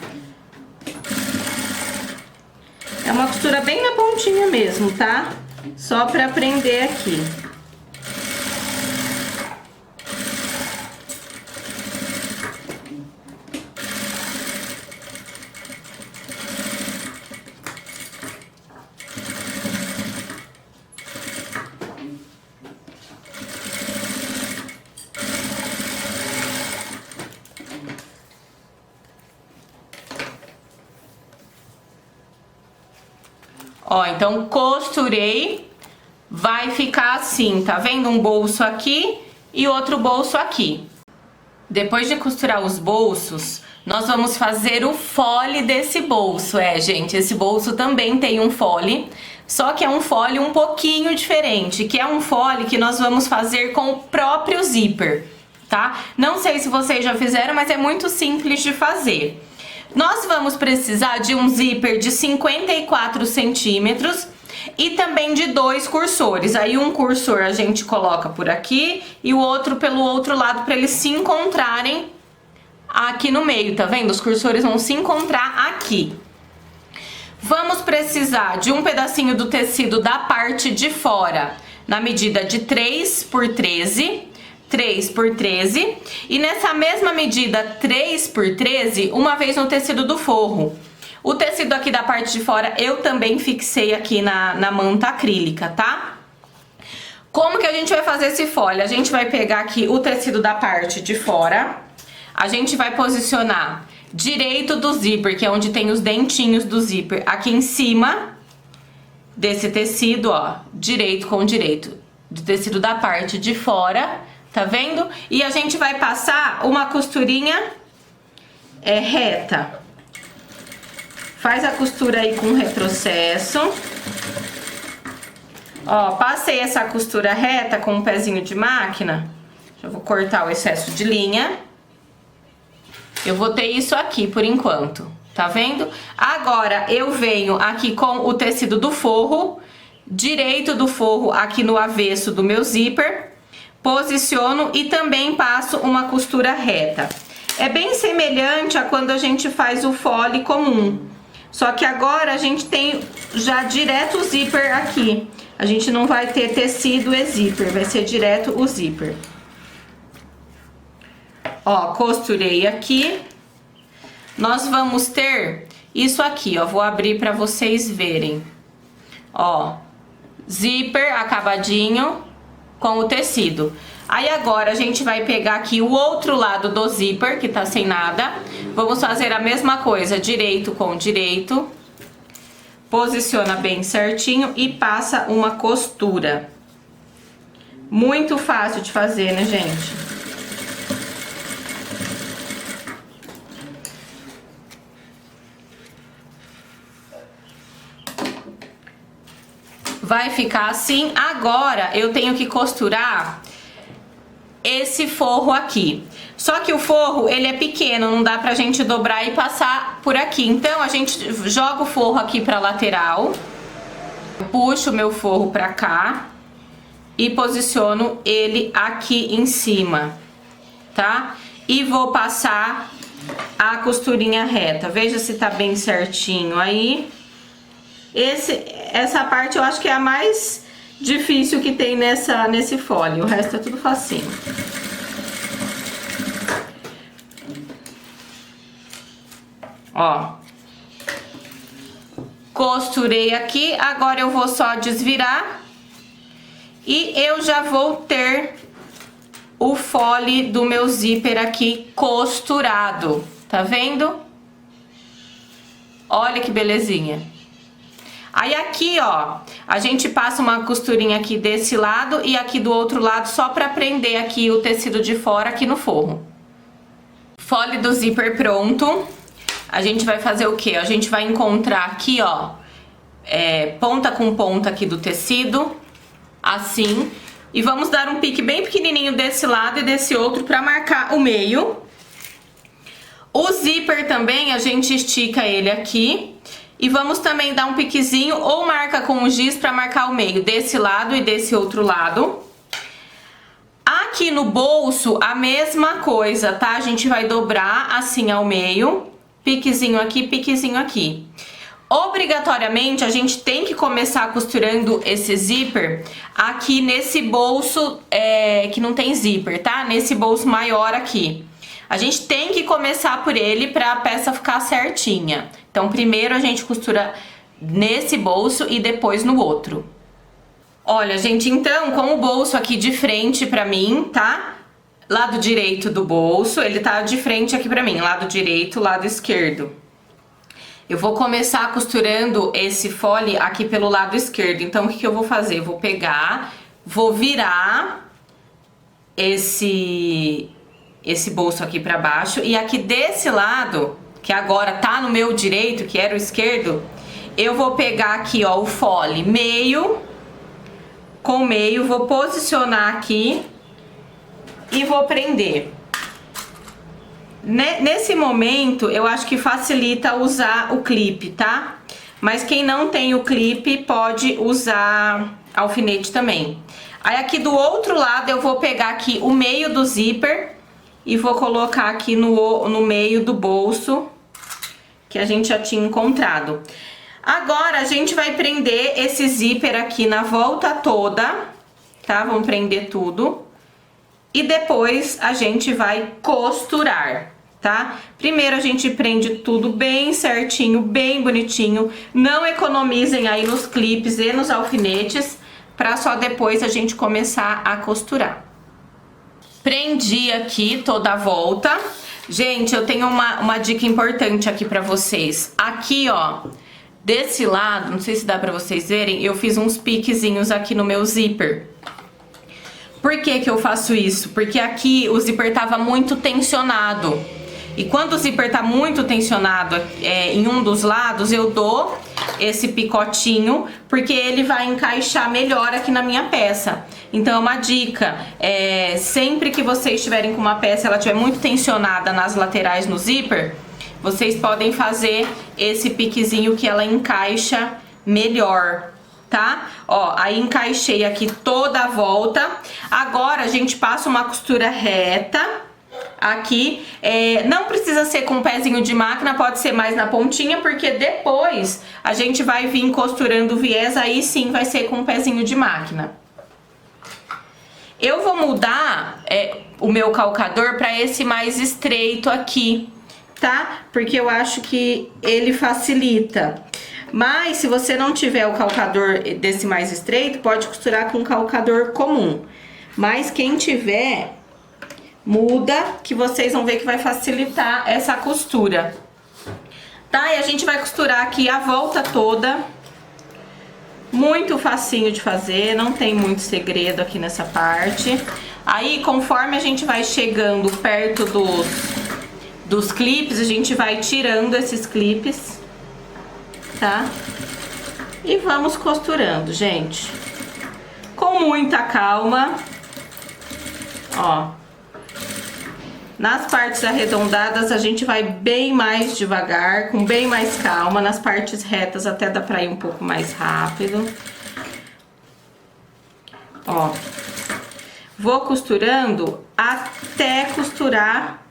É uma costura bem na pontinha mesmo, tá? Só pra prender aqui. Ó, então costurei, vai ficar assim, tá vendo? Um bolso aqui e outro bolso aqui. Depois de costurar os bolsos, nós vamos fazer o fole desse bolso. Gente, esse bolso também tem um fole, só que é um fole um pouquinho diferente, que é um fole que nós vamos fazer com o próprio zíper, tá? Não sei se vocês já fizeram, mas é muito simples de fazer. Nós vamos precisar de um zíper de 54 centímetros e também de 2 cursores. Aí um cursor a gente coloca por aqui e o outro pelo outro lado para eles se encontrarem aqui no meio, tá vendo? Os cursores vão se encontrar aqui. Vamos precisar de um pedacinho do tecido da parte de fora na medida de 3 por 13. 3 por 13 e nessa mesma medida 3 por 13, uma vez no tecido do forro. O tecido aqui da parte de fora eu também fixei aqui na manta acrílica, tá? Como que a gente vai fazer esse fole? A gente vai pegar aqui o tecido da parte de fora, a gente vai posicionar direito do zíper, que é onde tem os dentinhos do zíper, aqui em cima desse tecido, ó, direito com direito do tecido da parte de fora. Tá vendo? E a gente vai passar uma costurinha reta. Faz a costura aí com retrocesso. Ó, passei essa costura reta com um pezinho de máquina. Já vou cortar o excesso de linha. Eu vou ter isso aqui por enquanto, tá vendo? Agora eu venho aqui com o tecido do forro, direito do forro aqui no avesso do meu zíper. Posiciono e também passo uma costura reta. É bem semelhante a quando a gente faz o fole comum. Só que agora a gente tem já direto o zíper aqui. A gente não vai ter tecido e zíper, vai ser direto o zíper. Ó, costurei aqui. Nós vamos ter isso aqui, ó. Vou abrir pra vocês verem. Ó, zíper acabadinho com o tecido. Aí agora a gente vai pegar aqui o outro lado do zíper, que tá sem nada. Vamos fazer a mesma coisa, direito com direito. Posiciona bem certinho e passa uma costura. Muito fácil de fazer, né, gente? vai ficar assim. Agora eu tenho que costurar esse forro aqui. Só que o forro, ele é pequeno, não dá pra gente dobrar e passar por aqui. Então a gente joga o forro aqui pra lateral, puxo o meu forro pra cá e posiciono ele aqui em cima, tá? E vou passar a costurinha reta. Veja se tá bem certinho aí. Essa parte eu acho que é a mais difícil que tem nesse fole. O resto é tudo facinho. Ó. Costurei aqui. Agora eu vou só desvirar. E eu já vou ter o fole do meu zíper aqui costurado. Tá vendo? Olha que belezinha. Aí aqui, ó, a gente passa uma costurinha aqui desse lado e aqui do outro lado só pra prender aqui o tecido de fora aqui no forro. Fole do zíper pronto. A gente vai fazer o quê? A gente vai encontrar aqui, ó, ponta com ponta aqui do tecido, assim. E vamos dar um pique bem pequenininho desse lado e desse outro pra marcar o meio. O zíper também, a gente estica ele aqui. E vamos também dar um piquezinho ou marca com o giz pra marcar o meio desse lado e desse outro lado. Aqui no bolso, a mesma coisa, tá? A gente vai dobrar assim ao meio, piquezinho aqui. Obrigatoriamente, a gente tem que começar costurando esse zíper aqui nesse bolso que não tem zíper, tá? Nesse bolso maior aqui. A gente tem que começar por ele pra a peça ficar certinha. Então, primeiro a gente costura nesse bolso e depois no outro. Olha, gente, então, com o bolso aqui de frente pra mim, tá? Lado direito do bolso, ele tá de frente aqui pra mim, lado direito, lado esquerdo. Eu vou começar costurando esse fole aqui pelo lado esquerdo. Então, o que eu vou fazer? Eu vou pegar, vou virar esse bolso aqui pra baixo. E aqui desse lado, que agora tá no meu direito, que era o esquerdo, eu vou pegar aqui, ó, o fole meio, com meio, vou posicionar aqui e vou prender. Nesse momento, eu acho que facilita usar o clipe, tá? Mas quem não tem o clipe pode usar alfinete também. Aí aqui do outro lado eu vou pegar aqui o meio do zíper e vou colocar aqui no meio do bolso que a gente já tinha encontrado. Agora a gente vai prender esse zíper aqui na volta toda, tá? Vamos prender tudo. E depois a gente vai costurar, tá? Primeiro a gente prende tudo bem certinho, bem bonitinho. Não economizem aí nos clipes e nos alfinetes, pra só depois a gente começar a costurar. Prendi aqui toda a volta. Gente, eu tenho uma dica importante aqui pra vocês. Aqui, ó, desse lado, não sei se dá pra vocês verem, eu fiz uns piquezinhos aqui no meu zíper. Por que que eu faço isso? Porque aqui o zíper tava muito tensionado. E quando o zíper tá muito tensionado em um dos lados, eu dou esse picotinho, porque ele vai encaixar melhor aqui na minha peça. Então é uma dica, sempre que vocês estiverem com uma peça, ela estiver muito tensionada nas laterais no zíper, vocês podem fazer esse piquezinho que ela encaixa melhor, tá? Ó, aí encaixei aqui toda a volta. Agora a gente passa uma costura reta aqui, não precisa ser com um pezinho de máquina, pode ser mais na pontinha, porque depois a gente vai vir costurando o viés, aí sim vai ser com um pezinho de máquina. Eu vou mudar o meu calcador para esse mais estreito aqui, tá? Porque eu acho que ele facilita. Mas se você não tiver o calcador desse mais estreito, pode costurar com um calcador comum. Mas quem tiver, muda, que vocês vão ver que vai facilitar essa costura. Tá? E a gente vai costurar aqui a volta toda. Muito facinho de fazer, não tem muito segredo aqui nessa parte. Aí, conforme a gente vai chegando perto dos clipes, a gente vai tirando esses clipes, tá? E vamos costurando, gente. Com muita calma. Ó. Nas partes arredondadas a gente vai bem mais devagar, com bem mais calma. Nas partes retas até dá pra ir um pouco mais rápido. Ó. Vou costurando até costurar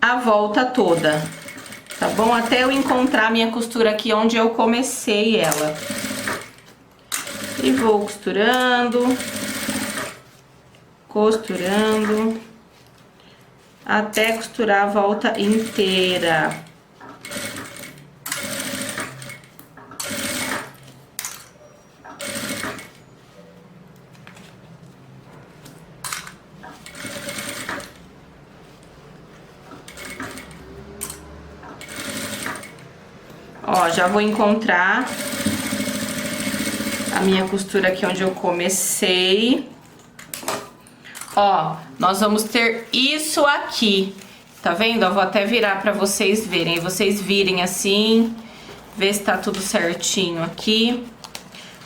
a volta toda, tá bom? Até eu encontrar minha costura aqui onde eu comecei ela. E vou costurando, costurando, até costurar a volta inteira. Ó, já vou encontrar a minha costura aqui onde eu comecei. Ó, nós vamos ter isso aqui, tá vendo? Eu vou até virar pra vocês verem, vocês virem assim, ver se tá tudo certinho aqui.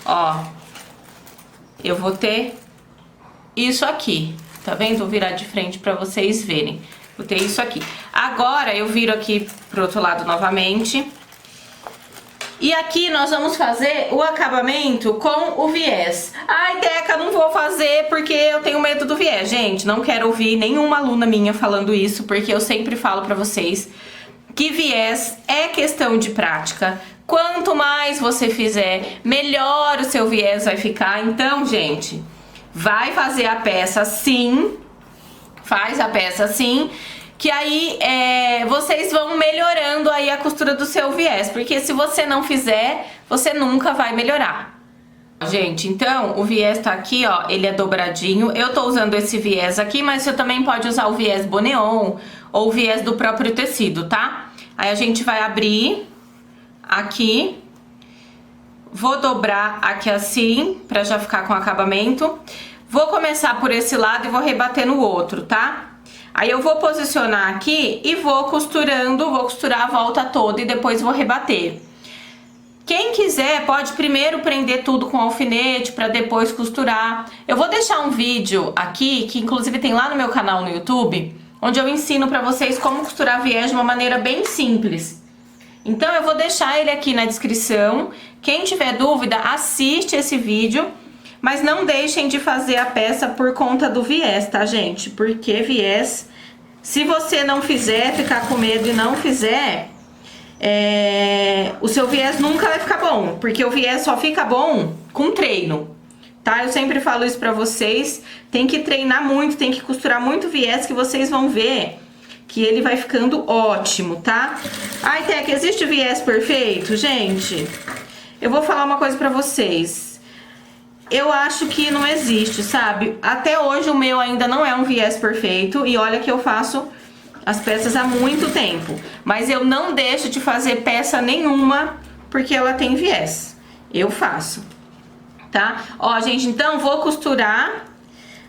Ó, eu vou ter isso aqui, tá vendo? Vou virar de frente pra vocês verem. Vou ter isso aqui. Agora eu viro aqui pro outro lado novamente. E aqui nós vamos fazer o acabamento com o viés. Ai, Teca, não vou fazer porque eu tenho medo do viés. Gente, não quero ouvir nenhuma aluna minha falando isso, porque eu sempre falo pra vocês que viés é questão de prática. Quanto mais você fizer, melhor o seu viés vai ficar. Então, gente, vai fazer a peça assim, faz a peça assim, que aí vocês vão melhorando aí a costura do seu viés, porque se você não fizer, você nunca vai melhorar. Gente, então o viés tá aqui, ó, ele é dobradinho. Eu tô usando esse viés aqui, mas você também pode usar o viés boneon ou o viés do próprio tecido, tá? Aí a gente vai abrir aqui, vou dobrar aqui assim, pra já ficar com acabamento. Vou começar por esse lado e vou rebater no outro, tá? Aí eu vou posicionar aqui e vou costurando, vou costurar a volta toda e depois vou rebater. Quem quiser pode primeiro prender tudo com alfinete para depois costurar. Eu vou deixar um vídeo aqui, que inclusive tem lá no meu canal no YouTube, onde eu ensino para vocês como costurar viés de uma maneira bem simples. Então eu vou deixar ele aqui na descrição. Quem tiver dúvida, assiste esse vídeo. Mas não deixem de fazer a peça por conta do viés, tá, gente? Porque viés, se você não fizer, ficar com medo e não fizer, o seu viés nunca vai ficar bom. Porque o viés só fica bom com treino, tá? Eu sempre falo isso pra vocês. Tem que treinar muito, tem que costurar muito viés que vocês vão ver que ele vai ficando ótimo, tá? Ai, Teca, existe viés perfeito? Gente, eu vou falar uma coisa pra vocês. Eu acho que não existe, sabe? Até hoje o meu ainda não é um viés perfeito. E olha que eu faço as peças há muito tempo. Mas eu não deixo de fazer peça nenhuma porque ela tem viés. Eu faço, tá? Ó, gente, então vou costurar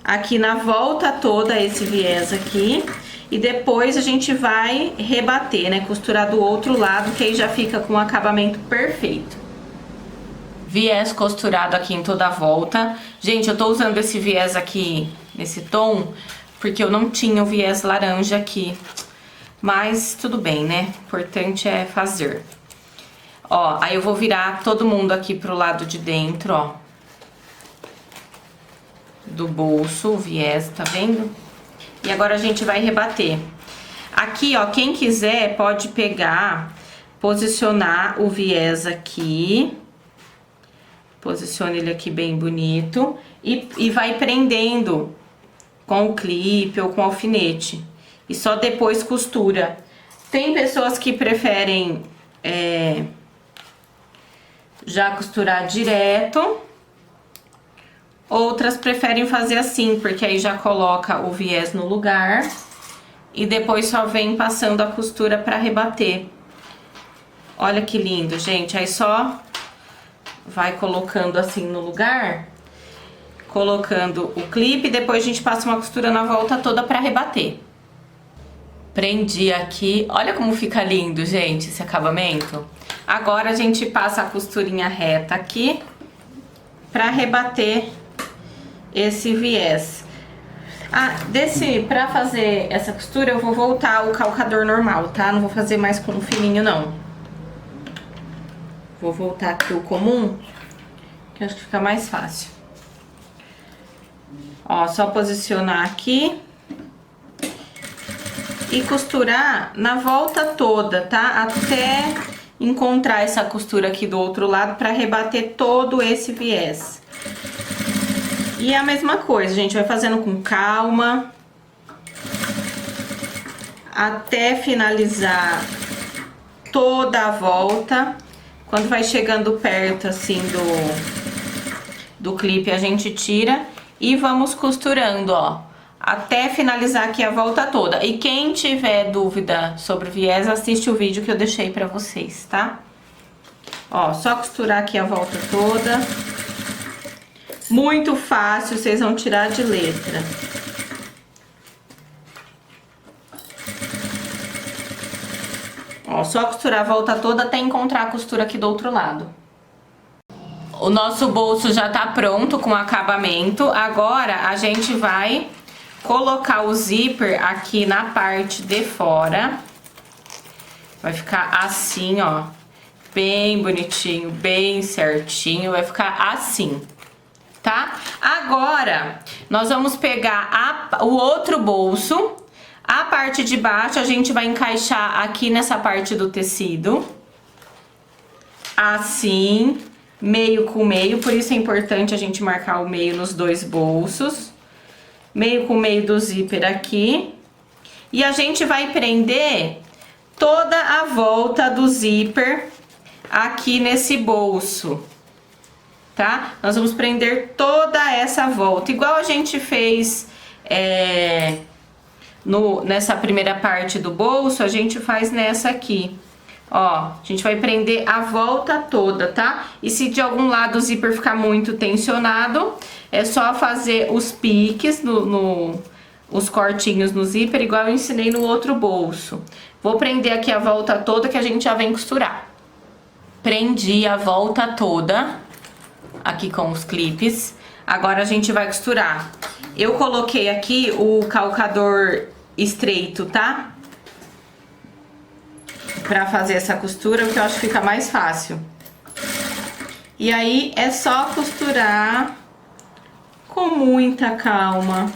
aqui na volta toda esse viés aqui. E depois a gente vai rebater, né? Costurar do outro lado, que aí já fica com o acabamento perfeito. Viés costurado aqui em toda a volta. Gente, eu tô usando esse viés aqui, nesse tom, porque eu não tinha o viés laranja aqui. Mas tudo bem, né? O importante é fazer. Ó, aí eu vou virar todo mundo aqui pro lado de dentro, ó. Do bolso, o viés, tá vendo? E agora a gente vai rebater. Aqui, ó, quem quiser pode pegar, posicionar o viés aqui. Posiciona ele aqui bem bonito e vai prendendo com o clipe ou com alfinete. E só depois costura. Tem pessoas que preferem já costurar direto. Outras preferem fazer assim, porque aí já coloca o viés no lugar. E depois só vem passando a costura pra rebater. Olha que lindo, gente. Aí só vai colocando assim no lugar, colocando o clipe, depois a gente passa uma costura na volta toda pra rebater. Prendi aqui, olha como fica lindo, gente, esse acabamento. Agora a gente passa a costurinha reta aqui pra rebater esse viés. Pra fazer essa costura eu vou voltar o calcador normal, tá? Não vou fazer mais com o fininho, não. Vou voltar aqui o comum, que eu acho que fica mais fácil. Ó, só posicionar aqui e costurar na volta toda, tá? Até encontrar essa costura aqui do outro lado pra rebater todo esse viés. E a mesma coisa, a gente vai fazendo com calma até finalizar toda a volta. Quando vai chegando perto assim do clipe, a gente tira e vamos costurando, ó, até finalizar aqui a volta toda. E quem tiver dúvida sobre o viés, assiste o vídeo que eu deixei pra vocês, tá? Ó, só costurar aqui a volta toda. Muito fácil, vocês vão tirar de letra. Ó, só costurar a volta toda até encontrar a costura aqui do outro lado. O nosso bolso já tá pronto com acabamento. Agora a gente vai colocar o zíper aqui na parte de fora. Vai ficar assim, ó, bem bonitinho, bem certinho, vai ficar assim. Tá? Agora, nós vamos pegar o outro bolso, a parte de baixo a gente vai encaixar aqui nessa parte do tecido, assim, meio com meio, por isso é importante a gente marcar o meio nos dois bolsos, meio com meio do zíper aqui, e a gente vai prender toda a volta do zíper aqui nesse bolso. Tá? Nós vamos prender toda essa volta, igual a gente fez nessa primeira parte do bolso, a gente faz nessa aqui. Ó, a gente vai prender a volta toda, tá? E se de algum lado o zíper ficar muito tensionado, é só fazer os piques, os cortinhos no zíper, igual eu ensinei no outro bolso. Vou prender aqui a volta toda que a gente já vem costurar. Prendi a volta toda aqui com os clipes. Agora a gente vai costurar. Eu coloquei aqui o calcador estreito, tá? Pra fazer essa costura, porque eu acho que fica mais fácil. E aí é só costurar com muita calma.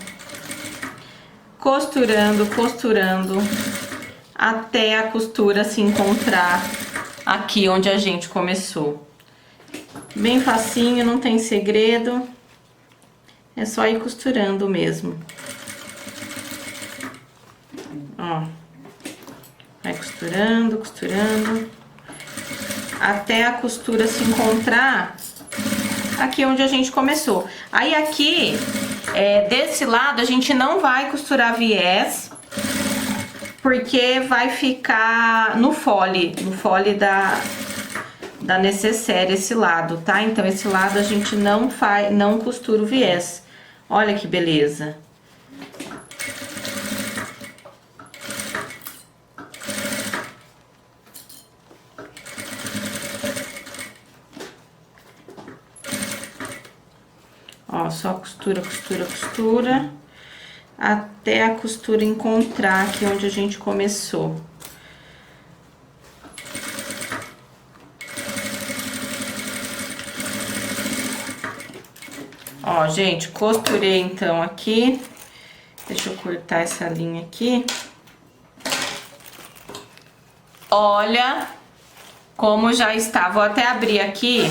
Costurando, costurando, até a costura se encontrar aqui onde a gente começou. Bem facinho, não tem segredo. É só ir costurando mesmo. Ó. Vai costurando, costurando. Até a costura se encontrar aqui onde a gente começou. Aí aqui, desse lado, a gente não vai costurar viés, porque vai ficar no fole da necessaire esse lado, tá? Então esse lado a gente não costura o viés. Olha que beleza. Ó, só costura, costura, costura, até a costura encontrar aqui onde a gente começou. Ó, gente, costurei então aqui. Deixa eu cortar essa linha aqui. Olha como já está. Vou até abrir aqui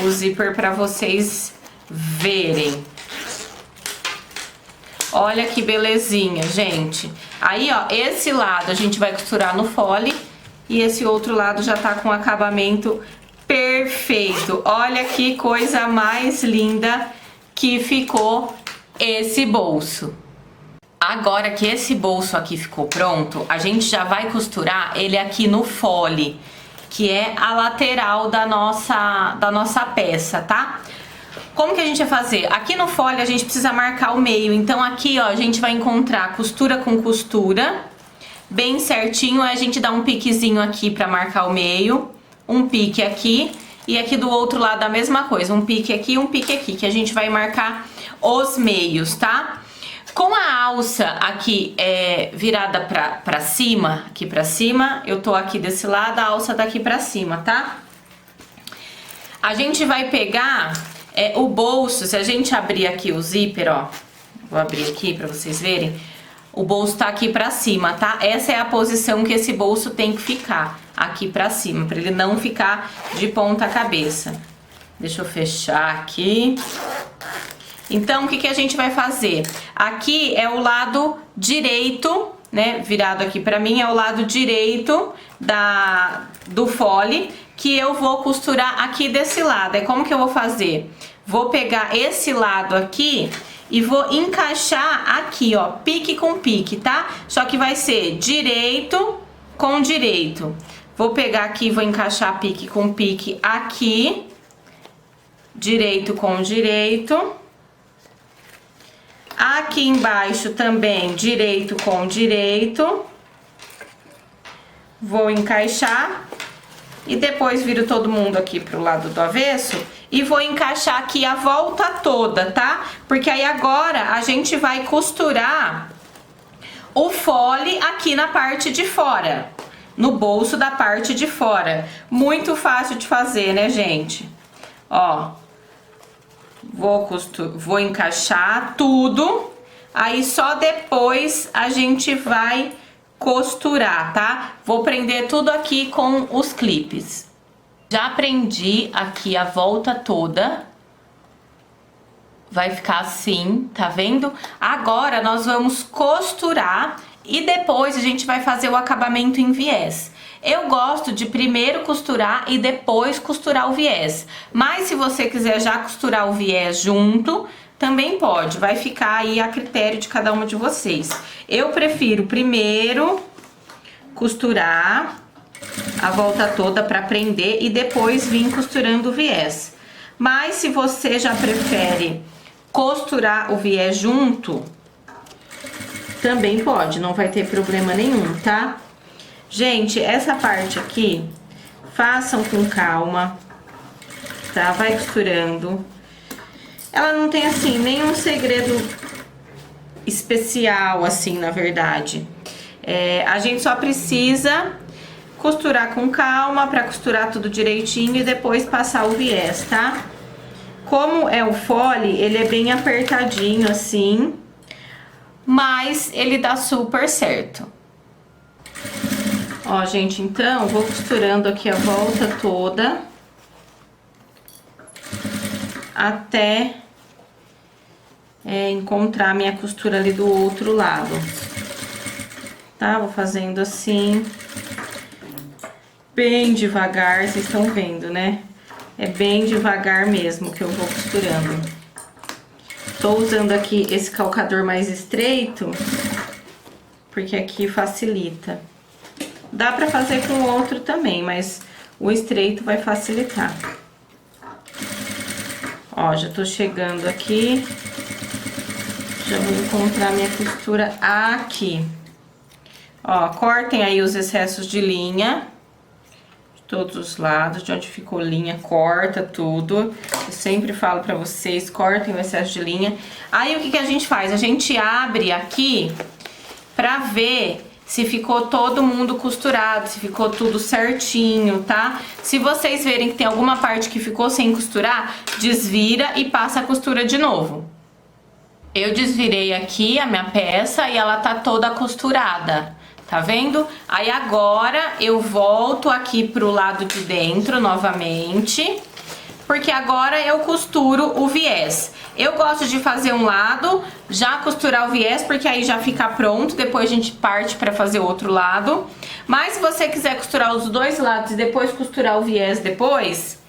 o zíper para vocês verem. Olha que belezinha, gente. Aí, ó, esse lado a gente vai costurar no fole e esse outro lado já tá com acabamento perfeito. Olha que coisa mais linda que ficou esse bolso. Agora que esse bolso aqui ficou pronto, a gente já vai costurar ele aqui no fole, que é a lateral da nossa peça, tá? Como que a gente vai fazer? Aqui no fole a gente precisa marcar o meio, então aqui, ó, a gente vai encontrar costura com costura, bem certinho, aí a gente dá um piquezinho aqui pra marcar o meio, um pique aqui e aqui do outro lado a mesma coisa, um pique aqui, que a gente vai marcar os meios, tá? Com a alça aqui virada pra cima, aqui pra cima, eu tô aqui desse lado, a alça tá aqui pra cima, tá? A gente vai pegar o bolso, se a gente abrir aqui o zíper, ó, vou abrir aqui pra vocês verem, o bolso tá aqui pra cima, tá? Essa é a posição que esse bolso tem que ficar, aqui pra cima, pra ele não ficar de ponta cabeça. Deixa eu fechar aqui. Então, o que a gente vai fazer? Aqui é o lado direito, né? Virado aqui pra mim, é o lado direito do fole, que eu vou costurar aqui desse lado. É como que eu vou fazer? Vou pegar esse lado aqui e vou encaixar aqui, ó, pique com pique, tá? Só que vai ser direito com direito. Vou pegar aqui e vou encaixar pique com pique aqui, direito com direito. Aqui embaixo também, direito com direito. Vou encaixar. E depois viro todo mundo aqui pro lado do avesso e vou encaixar aqui a volta toda, tá? Porque aí agora a gente vai costurar o fole aqui na parte de fora, no bolso da parte de fora. Muito fácil de fazer, né, gente? Ó, vou encaixar tudo, aí só depois a gente vai costurar, tá? Vou prender tudo aqui com os clipes. Já prendi aqui a volta toda. Vai ficar assim, tá vendo? Agora nós vamos costurar e depois a gente vai fazer o acabamento em viés. Eu gosto de primeiro costurar e depois costurar o viés. Mas se você quiser já costurar o viés junto, também pode, vai ficar aí a critério de cada uma de vocês. Eu prefiro primeiro costurar a volta toda para prender e depois vir costurando o viés. Mas se você já prefere costurar o viés junto, também pode, não vai ter problema nenhum, tá? Gente, essa parte aqui, façam com calma, tá? Vai costurando. Ela não tem, assim, nenhum segredo especial, assim, na verdade. A gente só precisa costurar com calma pra costurar tudo direitinho e depois passar o viés, tá? Como é o fole, ele é bem apertadinho, assim, mas ele dá super certo. Ó, gente, então, vou costurando aqui a volta toda até encontrar minha costura ali do outro lado, tá? Vou fazendo assim, bem devagar, vocês estão vendo, né? É bem devagar mesmo que eu vou costurando. Tô usando aqui esse calcador mais estreito, porque aqui facilita. Dá pra fazer com o outro também, mas o estreito vai facilitar. Ó, já tô chegando aqui. Já vou encontrar minha costura aqui. Ó, cortem aí os excessos de linha. De todos os lados, de onde ficou linha, corta tudo. Eu sempre falo pra vocês, cortem o excesso de linha. Aí, o que a gente faz? A gente abre aqui pra ver se ficou todo mundo costurado, se ficou tudo certinho, tá? Se vocês verem que tem alguma parte que ficou sem costurar, desvira e passa a costura de novo. Eu desvirei aqui a minha peça e ela tá toda costurada, tá vendo? Aí agora eu volto aqui pro lado de dentro novamente, porque agora eu costuro o viés. Eu gosto de fazer um lado, já costurar o viés, porque aí já fica pronto, depois a gente parte pra fazer o outro lado. Mas se você quiser costurar os dois lados e depois costurar o viés depois,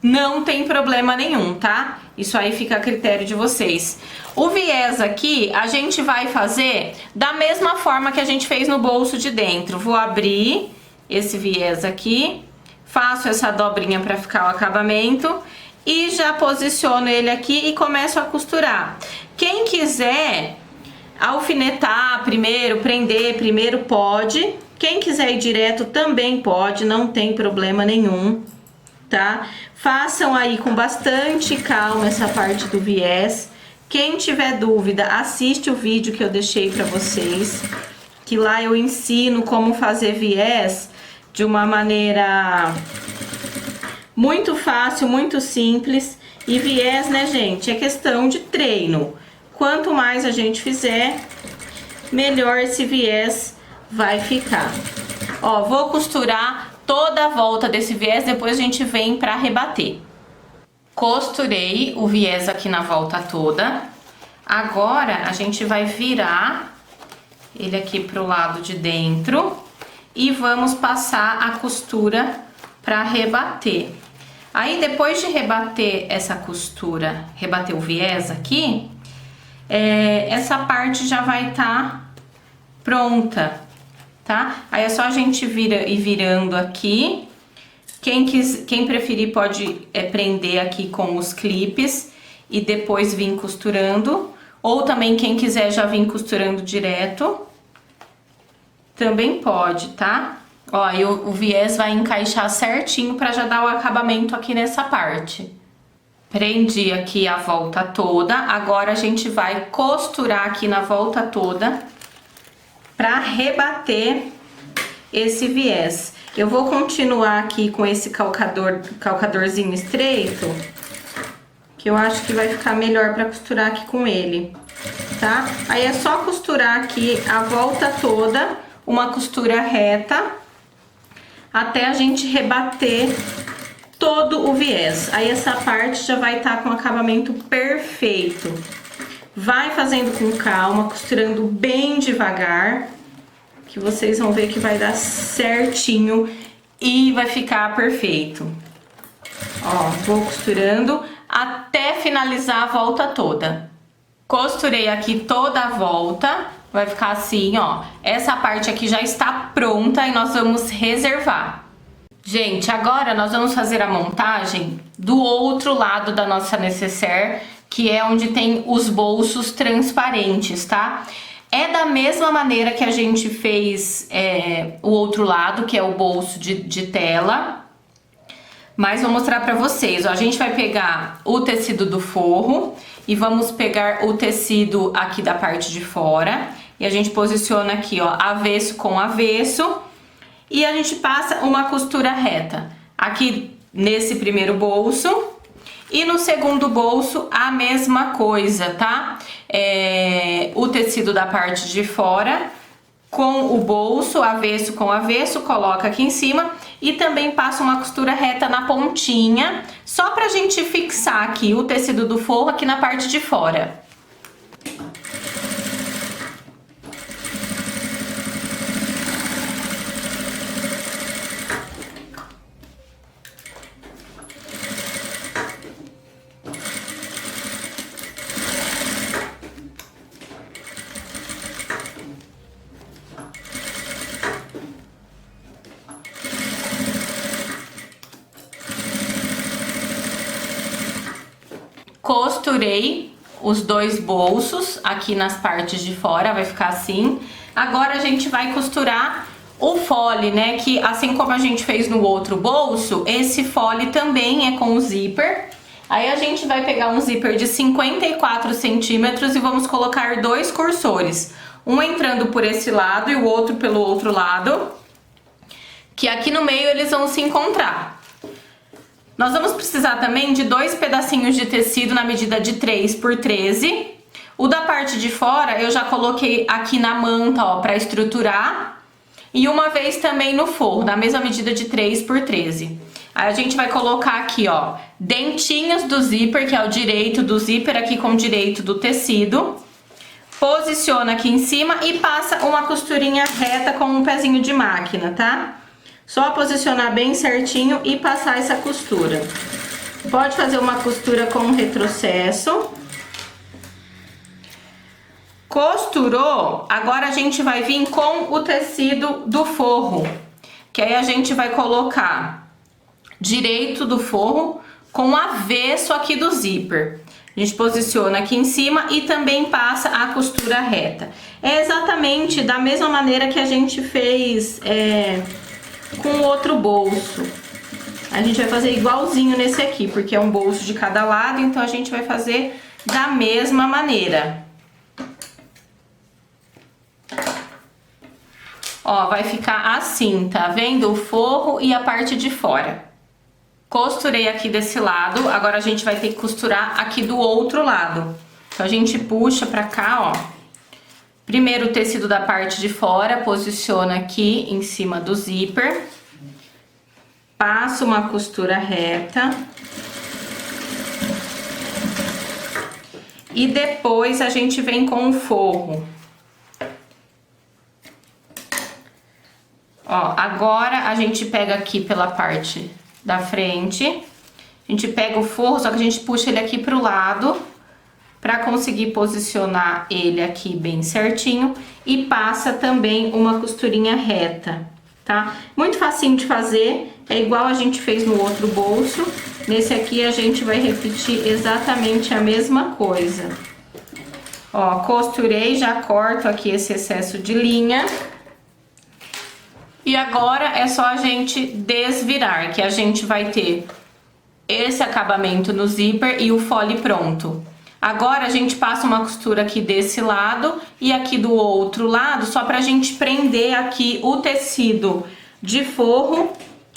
não tem problema nenhum, tá? Isso aí fica a critério de vocês. O viés aqui, a gente vai fazer da mesma forma que a gente fez no bolso de dentro. Vou abrir esse viés aqui, faço essa dobrinha pra ficar o acabamento e já posiciono ele aqui e começo a costurar. Quem quiser alfinetar primeiro, prender primeiro, pode. Quem quiser ir direto também pode, não tem problema nenhum, tá? Façam aí com bastante calma essa parte do viés. Quem tiver dúvida, assiste o vídeo que eu deixei pra vocês, que lá eu ensino como fazer viés de uma maneira muito fácil, muito simples. E viés, né, gente, é questão de treino. Quanto mais a gente fizer, melhor esse viés vai ficar. Ó, vou costurar toda a volta desse viés, depois a gente vem pra rebater. Costurei o viés aqui na volta toda. Agora a gente vai virar ele aqui pro lado de dentro e vamos passar a costura pra rebater. Aí depois de rebater essa costura, rebater o viés aqui, essa parte já vai estar pronta, tá? Aí é só a gente ir virando aqui. Quem preferir pode prender aqui com os clipes e depois vir costurando. Ou também quem quiser já vir costurando direto, também pode, tá? Ó, e o viés vai encaixar certinho pra já dar o acabamento aqui nessa parte. Prendi aqui a volta toda, agora a gente vai costurar aqui na volta toda pra rebater esse viés. Eu vou continuar aqui com esse calcadorzinho estreito, que eu acho que vai ficar melhor pra costurar aqui com ele, tá? Aí é só costurar aqui a volta toda, uma costura reta, até a gente rebater todo o viés. Aí essa parte já vai estar com o acabamento perfeito. Vai fazendo com calma, costurando bem devagar, que vocês vão ver que vai dar certinho e vai ficar perfeito. Ó, vou costurando até finalizar a volta toda. Costurei aqui toda a volta, vai ficar assim, ó. Essa parte aqui já está pronta e nós vamos reservar. Gente, agora nós vamos fazer a montagem do outro lado da nossa nécessaire, que é onde tem os bolsos transparentes, tá? É da mesma maneira que a gente fez o outro lado, que é o bolso de tela. Mas vou mostrar pra vocês, ó. A gente vai pegar o tecido do forro e vamos pegar o tecido aqui da parte de fora. E a gente posiciona aqui, ó, avesso com avesso. E a gente passa uma costura reta aqui nesse primeiro bolso. E no segundo bolso a mesma coisa, tá? O tecido da parte de fora com o bolso, avesso com avesso, coloca aqui em cima e também passa uma costura reta na pontinha, só pra gente fixar aqui o tecido do forro aqui na parte de fora. Costurei os dois bolsos aqui nas partes de fora, vai ficar assim. Agora a gente vai costurar o fole, né? Que assim como a gente fez no outro bolso, esse fole também é com o zíper. Aí a gente vai pegar um zíper de 54 centímetros e vamos colocar dois cursores. Um entrando por esse lado e o outro pelo outro lado. Que aqui no meio eles vão se encontrar. Nós vamos precisar também de dois pedacinhos de tecido na medida de 3 por 13. O da parte de fora eu já coloquei aqui na manta, ó, pra estruturar. E uma vez também no forro, na mesma medida de 3 por 13. Aí a gente vai colocar aqui, ó, dentinhos do zíper, que é o direito do zíper aqui com o direito do tecido. Posiciona aqui em cima e passa uma costurinha reta com um pezinho de máquina, tá? Só posicionar bem certinho e passar essa costura. Pode fazer uma costura com retrocesso. Costurou, agora a gente vai vir com o tecido do forro. Que aí a gente vai colocar direito do forro com o avesso aqui do zíper. A gente posiciona aqui em cima e também passa a costura reta. É exatamente da mesma maneira que a gente fez com o outro bolso. A gente vai fazer igualzinho nesse aqui, porque é um bolso de cada lado, então a gente vai fazer da mesma maneira. Ó, vai ficar assim, tá vendo? O forro e a parte de fora. Costurei aqui desse lado, agora a gente vai ter que costurar aqui do outro lado. Então a gente puxa pra cá, ó. Primeiro o tecido da parte de fora, posiciona aqui em cima do zíper. Passa uma costura reta. E depois a gente vem com o forro. Ó, agora a gente pega aqui pela parte da frente. A gente pega o forro, só que a gente puxa ele aqui pro lado pra conseguir posicionar ele aqui bem certinho. E passa também uma costurinha reta, tá? Muito facinho de fazer, é igual a gente fez no outro bolso. Nesse aqui a gente vai repetir exatamente a mesma coisa. Ó, costurei, já corto aqui esse excesso de linha. E agora é só a gente desvirar, que a gente vai ter esse acabamento no zíper e o fole pronto. Agora a gente passa uma costura aqui desse lado e aqui do outro lado, só pra gente prender aqui o tecido de forro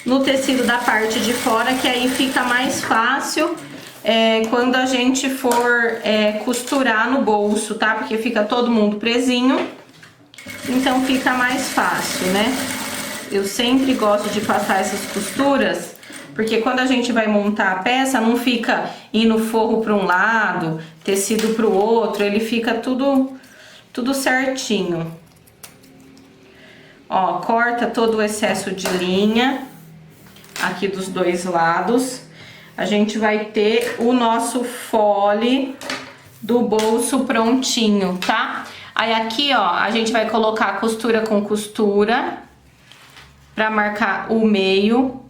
no tecido da parte de fora, que aí fica mais fácil quando a gente for costurar no bolso, tá? Porque fica todo mundo presinho, então fica mais fácil, né? Eu sempre gosto de passar essas costuras, porque quando a gente vai montar a peça, não fica indo forro para um lado, tecido para o outro, ele fica tudo certinho. Ó, corta todo o excesso de linha aqui dos dois lados. A gente vai ter o nosso fole do bolso prontinho, tá? Aí aqui, ó, a gente vai colocar costura com costura pra marcar o meio.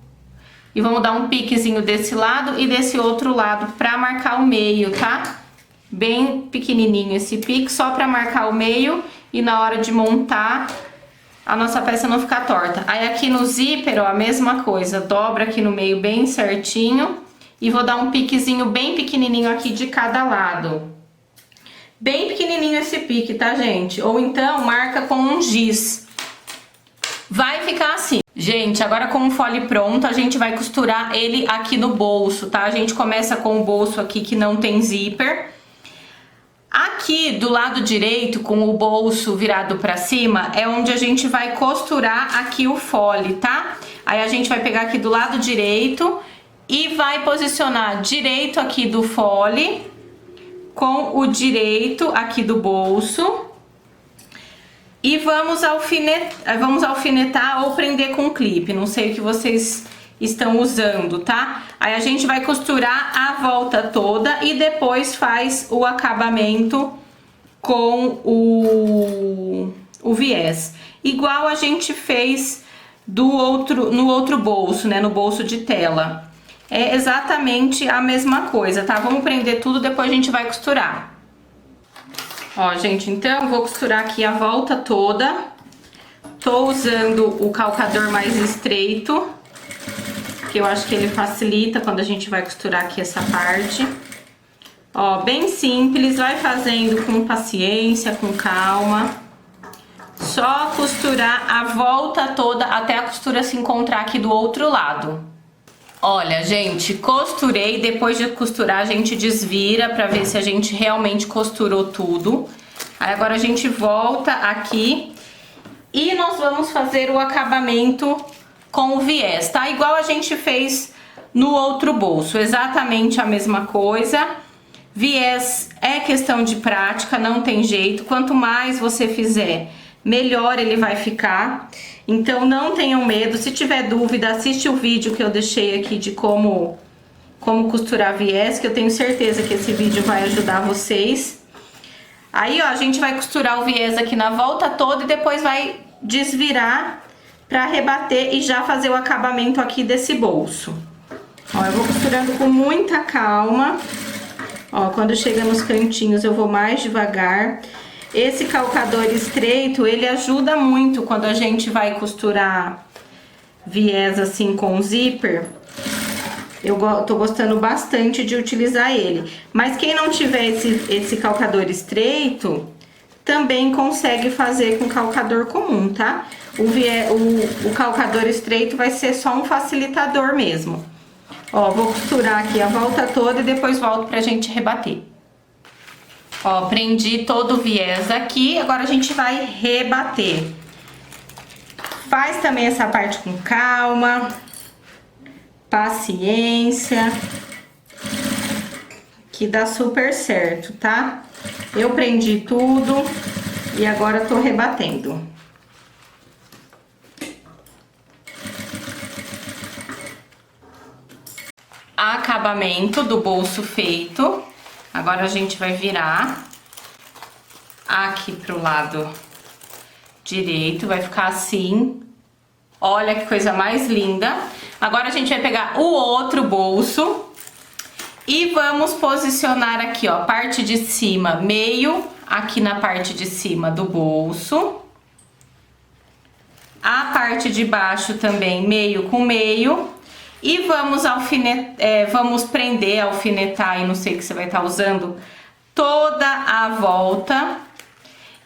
E vamos dar um piquezinho desse lado e desse outro lado pra marcar o meio, tá? Bem pequenininho esse pique, só pra marcar o meio e na hora de montar a nossa peça não ficar torta. Aí aqui no zíper, ó, a mesma coisa, dobra aqui no meio bem certinho e vou dar um piquezinho bem pequenininho aqui de cada lado. Bem pequenininho esse pique, tá, gente? Ou então marca com um giz. Vai ficar assim. Gente, agora com o fole pronto, a gente vai costurar ele aqui no bolso, tá? A gente começa com o bolso aqui que não tem zíper. Aqui do lado direito, com o bolso virado pra cima, é onde a gente vai costurar aqui o fole, tá? Aí a gente vai pegar aqui do lado direito e vai posicionar direito aqui do fole com o direito aqui do bolso. E vamos alfinetar ou prender com clipe, não sei o que vocês estão usando, tá? Aí a gente vai costurar a volta toda e depois faz o acabamento com o viés. Igual a gente fez no outro bolso, né? No bolso de tela. É exatamente a mesma coisa, tá? Vamos prender tudo, depois a gente vai costurar. Ó, gente, então eu vou costurar aqui a volta toda. Tô usando o calcador mais estreito, que eu acho que ele facilita quando a gente vai costurar aqui essa parte. Ó, bem simples, vai fazendo com paciência, com calma. Só costurar a volta toda até a costura se encontrar aqui do outro lado. Olha, gente, costurei, depois de costurar a gente desvira pra ver se a gente realmente costurou tudo. Aí agora a gente volta aqui e nós vamos fazer o acabamento com o viés, tá? Igual a gente fez no outro bolso, exatamente a mesma coisa. Viés é questão de prática, não tem jeito. Quanto mais você fizer, melhor ele vai ficar. Então não tenham medo, se tiver dúvida, assiste o vídeo que eu deixei aqui de como costurar viés, que eu tenho certeza que esse vídeo vai ajudar vocês. Aí, ó, a gente vai costurar o viés aqui na volta toda e depois vai desvirar pra rebater e já fazer o acabamento aqui desse bolso. Ó, eu vou costurando com muita calma. Ó, quando chega nos cantinhos eu vou mais devagar. Esse calcador estreito, ele ajuda muito quando a gente vai costurar viés assim com zíper. Eu tô gostando bastante de utilizar ele. Mas quem não tiver esse calcador estreito, também consegue fazer com calcador comum, tá? O calcador estreito vai ser só um facilitador mesmo. Ó, vou costurar aqui a volta toda e depois volto pra gente rebater. Ó, prendi todo o viés aqui, agora a gente vai rebater. Faz também essa parte com calma, paciência, que dá super certo, tá? Eu prendi tudo e agora tô rebatendo. Acabamento do bolso feito. Agora a gente vai virar aqui pro lado direito, vai ficar assim. Olha que coisa mais linda. Agora a gente vai pegar o outro bolso e vamos posicionar aqui, ó, parte de cima, meio aqui na parte de cima do bolso. A parte de baixo também, meio com meio. E vamos vamos prender, alfinetar, aí não sei o que você vai estar usando, toda a volta.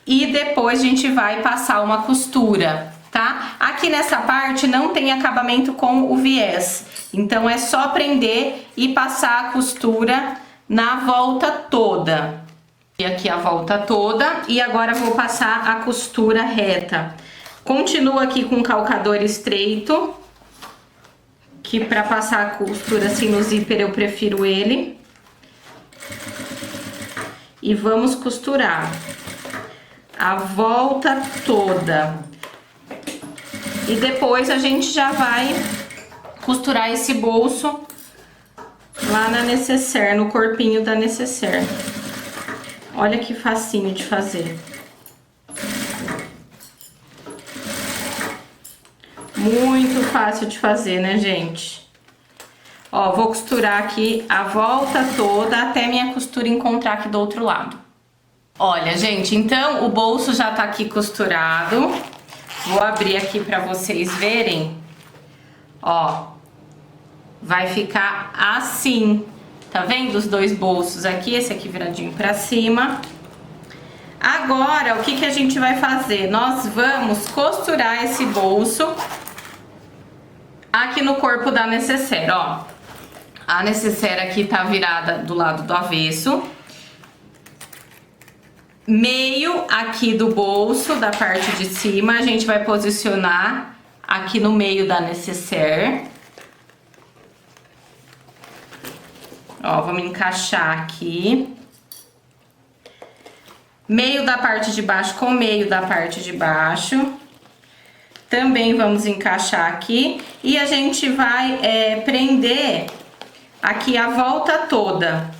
E depois a gente vai passar uma costura, tá? Aqui nessa parte não tem acabamento com o viés, então é só prender e passar a costura na volta toda. E aqui a volta toda, e agora vou passar a costura reta. Continuo aqui com o calcador estreito, que para passar a costura assim no zíper eu prefiro ele. E vamos costurar a volta toda. E depois a gente já vai costurar esse bolso lá na necessaire, no corpinho da necessaire. Olha que facinho de fazer. Muito fácil de fazer, né, gente? Ó, vou costurar aqui a volta toda até minha costura encontrar aqui do outro lado. Olha, gente, então o bolso já tá aqui costurado. Vou abrir aqui pra vocês verem. Ó, vai ficar assim. Tá vendo os dois bolsos aqui? Esse aqui viradinho pra cima. Agora, o que que a gente vai fazer? Nós vamos costurar esse bolso aqui no corpo da necessaire, ó. A necessaire aqui tá virada do lado do avesso. Meio aqui do bolso, da parte de cima, a gente vai posicionar aqui no meio da necessaire. Ó, vamos encaixar aqui. Meio da parte de baixo com meio da parte de baixo. Também vamos encaixar aqui. E a gente vai prender aqui a volta toda,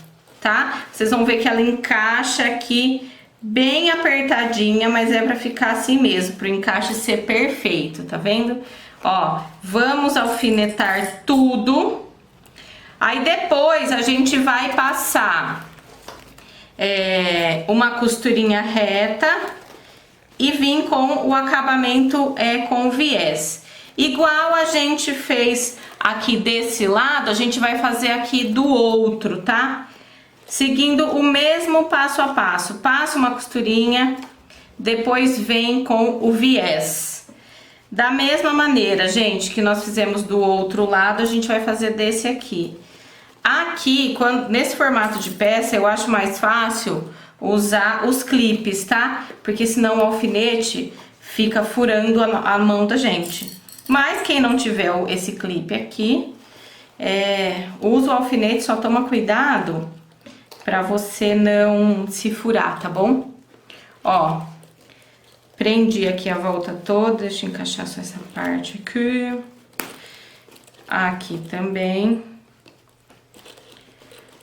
tá? Vocês vão ver que ela encaixa aqui bem apertadinha, mas é pra ficar assim mesmo, pro encaixe ser perfeito, tá vendo? Ó, vamos alfinetar tudo. Aí depois a gente vai passar uma costurinha reta e vir com o acabamento com viés. Igual a gente fez aqui desse lado, a gente vai fazer aqui do outro, tá? Seguindo o mesmo passo a passo. Passa uma costurinha, depois vem com o viés. Da mesma maneira, gente, que nós fizemos do outro lado, a gente vai fazer desse aqui. Aqui, nesse formato de peça, eu acho mais fácil usar os clipes, tá? Porque senão o alfinete fica furando a mão da gente. Mas quem não tiver esse clipe aqui, usa o alfinete, só toma cuidado pra você não se furar, tá bom? Ó, prendi aqui a volta toda, deixa eu encaixar só essa parte aqui. Aqui também.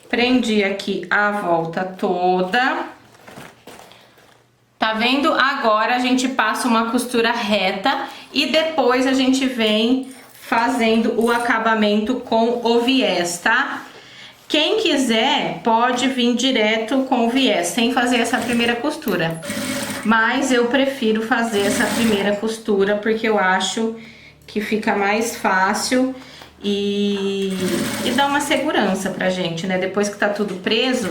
Prendi aqui a volta toda. Tá vendo? Agora a gente passa uma costura reta e depois a gente vem fazendo o acabamento com o viés, tá? Quem quiser pode vir direto com o viés, sem fazer essa primeira costura. Mas eu prefiro fazer essa primeira costura porque eu acho que fica mais fácil e dá uma segurança pra gente, né? Depois que tá tudo preso,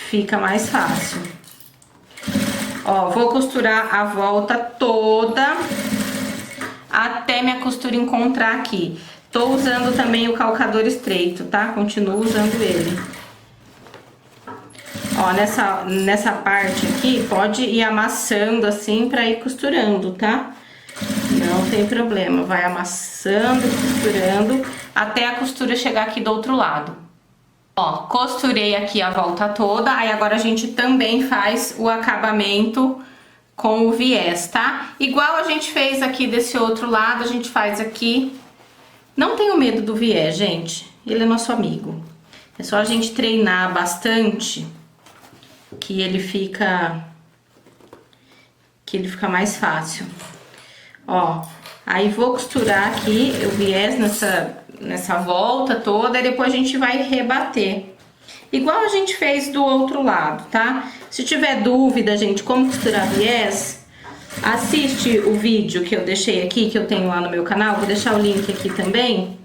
fica mais fácil. Ó, vou costurar a volta toda até minha costura encontrar aqui. Tô usando também o calcador estreito, tá? Continuo usando ele. Ó, nessa parte aqui, pode ir amassando assim pra ir costurando, tá? Não tem problema, vai amassando, costurando, até a costura chegar aqui do outro lado. Ó, costurei aqui a volta toda, aí agora a gente também faz o acabamento com o viés, tá? Igual a gente fez aqui desse outro lado, a gente faz aqui. Não tenho medo do viés, gente, ele é nosso amigo. É só a gente treinar bastante que ele fica mais fácil. Ó, aí vou costurar aqui o viés nessa volta toda e depois a gente vai rebater. Igual a gente fez do outro lado, tá? Se tiver dúvida, gente, como costurar viés, assiste o vídeo que eu deixei aqui, que eu tenho lá no meu canal. Vou deixar o link aqui também,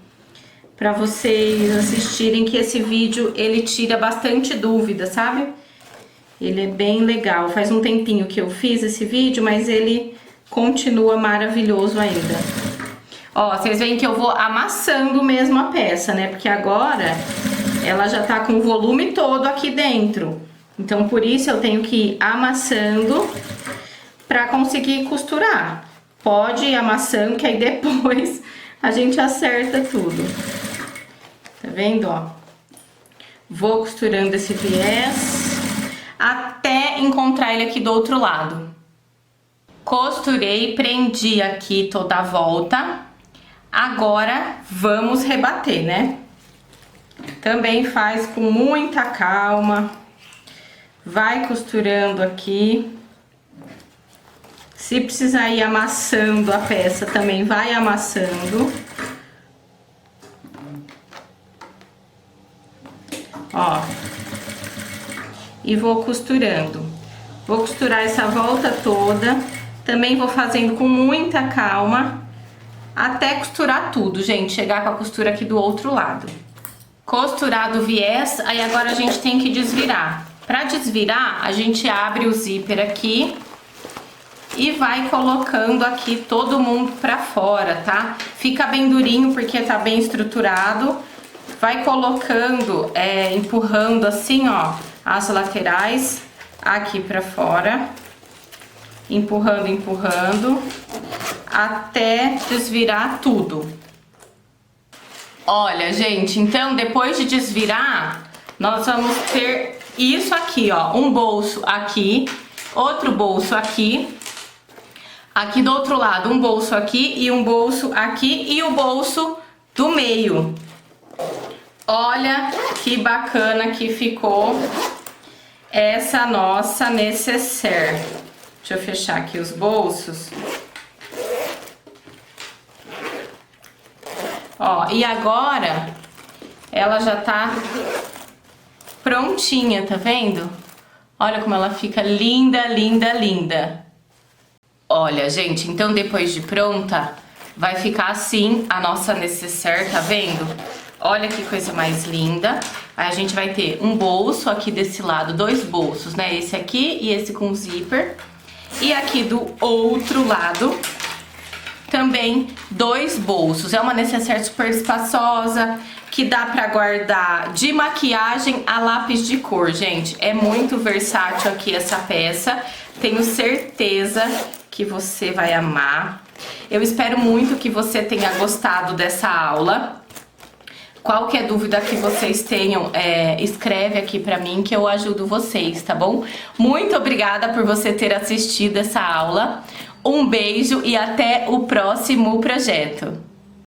pra vocês assistirem, que esse vídeo, ele tira bastante dúvida, sabe? Ele é bem legal. Faz um tempinho que eu fiz esse vídeo, mas ele continua maravilhoso ainda. Ó, vocês veem que eu vou amassando mesmo a peça, né? Porque agora ela já tá com o volume todo aqui dentro. Então, por isso eu tenho que ir amassando pra conseguir costurar. Pode ir amassando, que aí depois a gente acerta tudo. Tá vendo, ó? Vou costurando esse viés até encontrar ele aqui do outro lado. Costurei, prendi aqui toda a volta. Agora vamos rebater, né? Também faz com muita calma. Vai costurando aqui. Se precisar ir amassando a peça, também vai amassando. Ó. E vou costurando. Vou costurar essa volta toda. Também vou fazendo com muita calma, até costurar tudo, gente. Chegar com a costura aqui do outro lado. Costurado o viés, aí agora a gente tem que desvirar. Pra desvirar, a gente abre o zíper aqui e vai colocando aqui todo mundo pra fora, tá? Fica bem durinho porque tá bem estruturado. Vai colocando, empurrando assim, ó, as laterais aqui pra fora. Empurrando, empurrando, até desvirar tudo. Olha, gente, então depois de desvirar, nós vamos ter isso aqui, ó, um bolso aqui, outro bolso aqui, aqui do outro lado um bolso aqui e um bolso aqui e o bolso do meio. Olha que bacana que ficou essa nossa nécessaire. Deixa eu fechar aqui os bolsos. Ó, e agora ela já tá prontinha, tá vendo? Olha como ela fica linda, linda, linda. Olha, gente, então depois de pronta, vai ficar assim a nossa nécessaire, tá vendo? Olha que coisa mais linda. Aí a gente vai ter um bolso aqui desse lado, dois bolsos, né? Esse aqui e esse com zíper. E aqui do outro lado, também dois bolsos. É uma nécessaire super espaçosa, que dá pra guardar de maquiagem a lápis de cor, gente. É muito versátil aqui essa peça. Tenho certeza que você vai amar. Eu espero muito que você tenha gostado dessa aula. Qualquer dúvida que vocês tenham, escreve aqui pra mim que eu ajudo vocês, tá bom? Muito obrigada por você ter assistido essa aula. Um beijo e até o próximo projeto.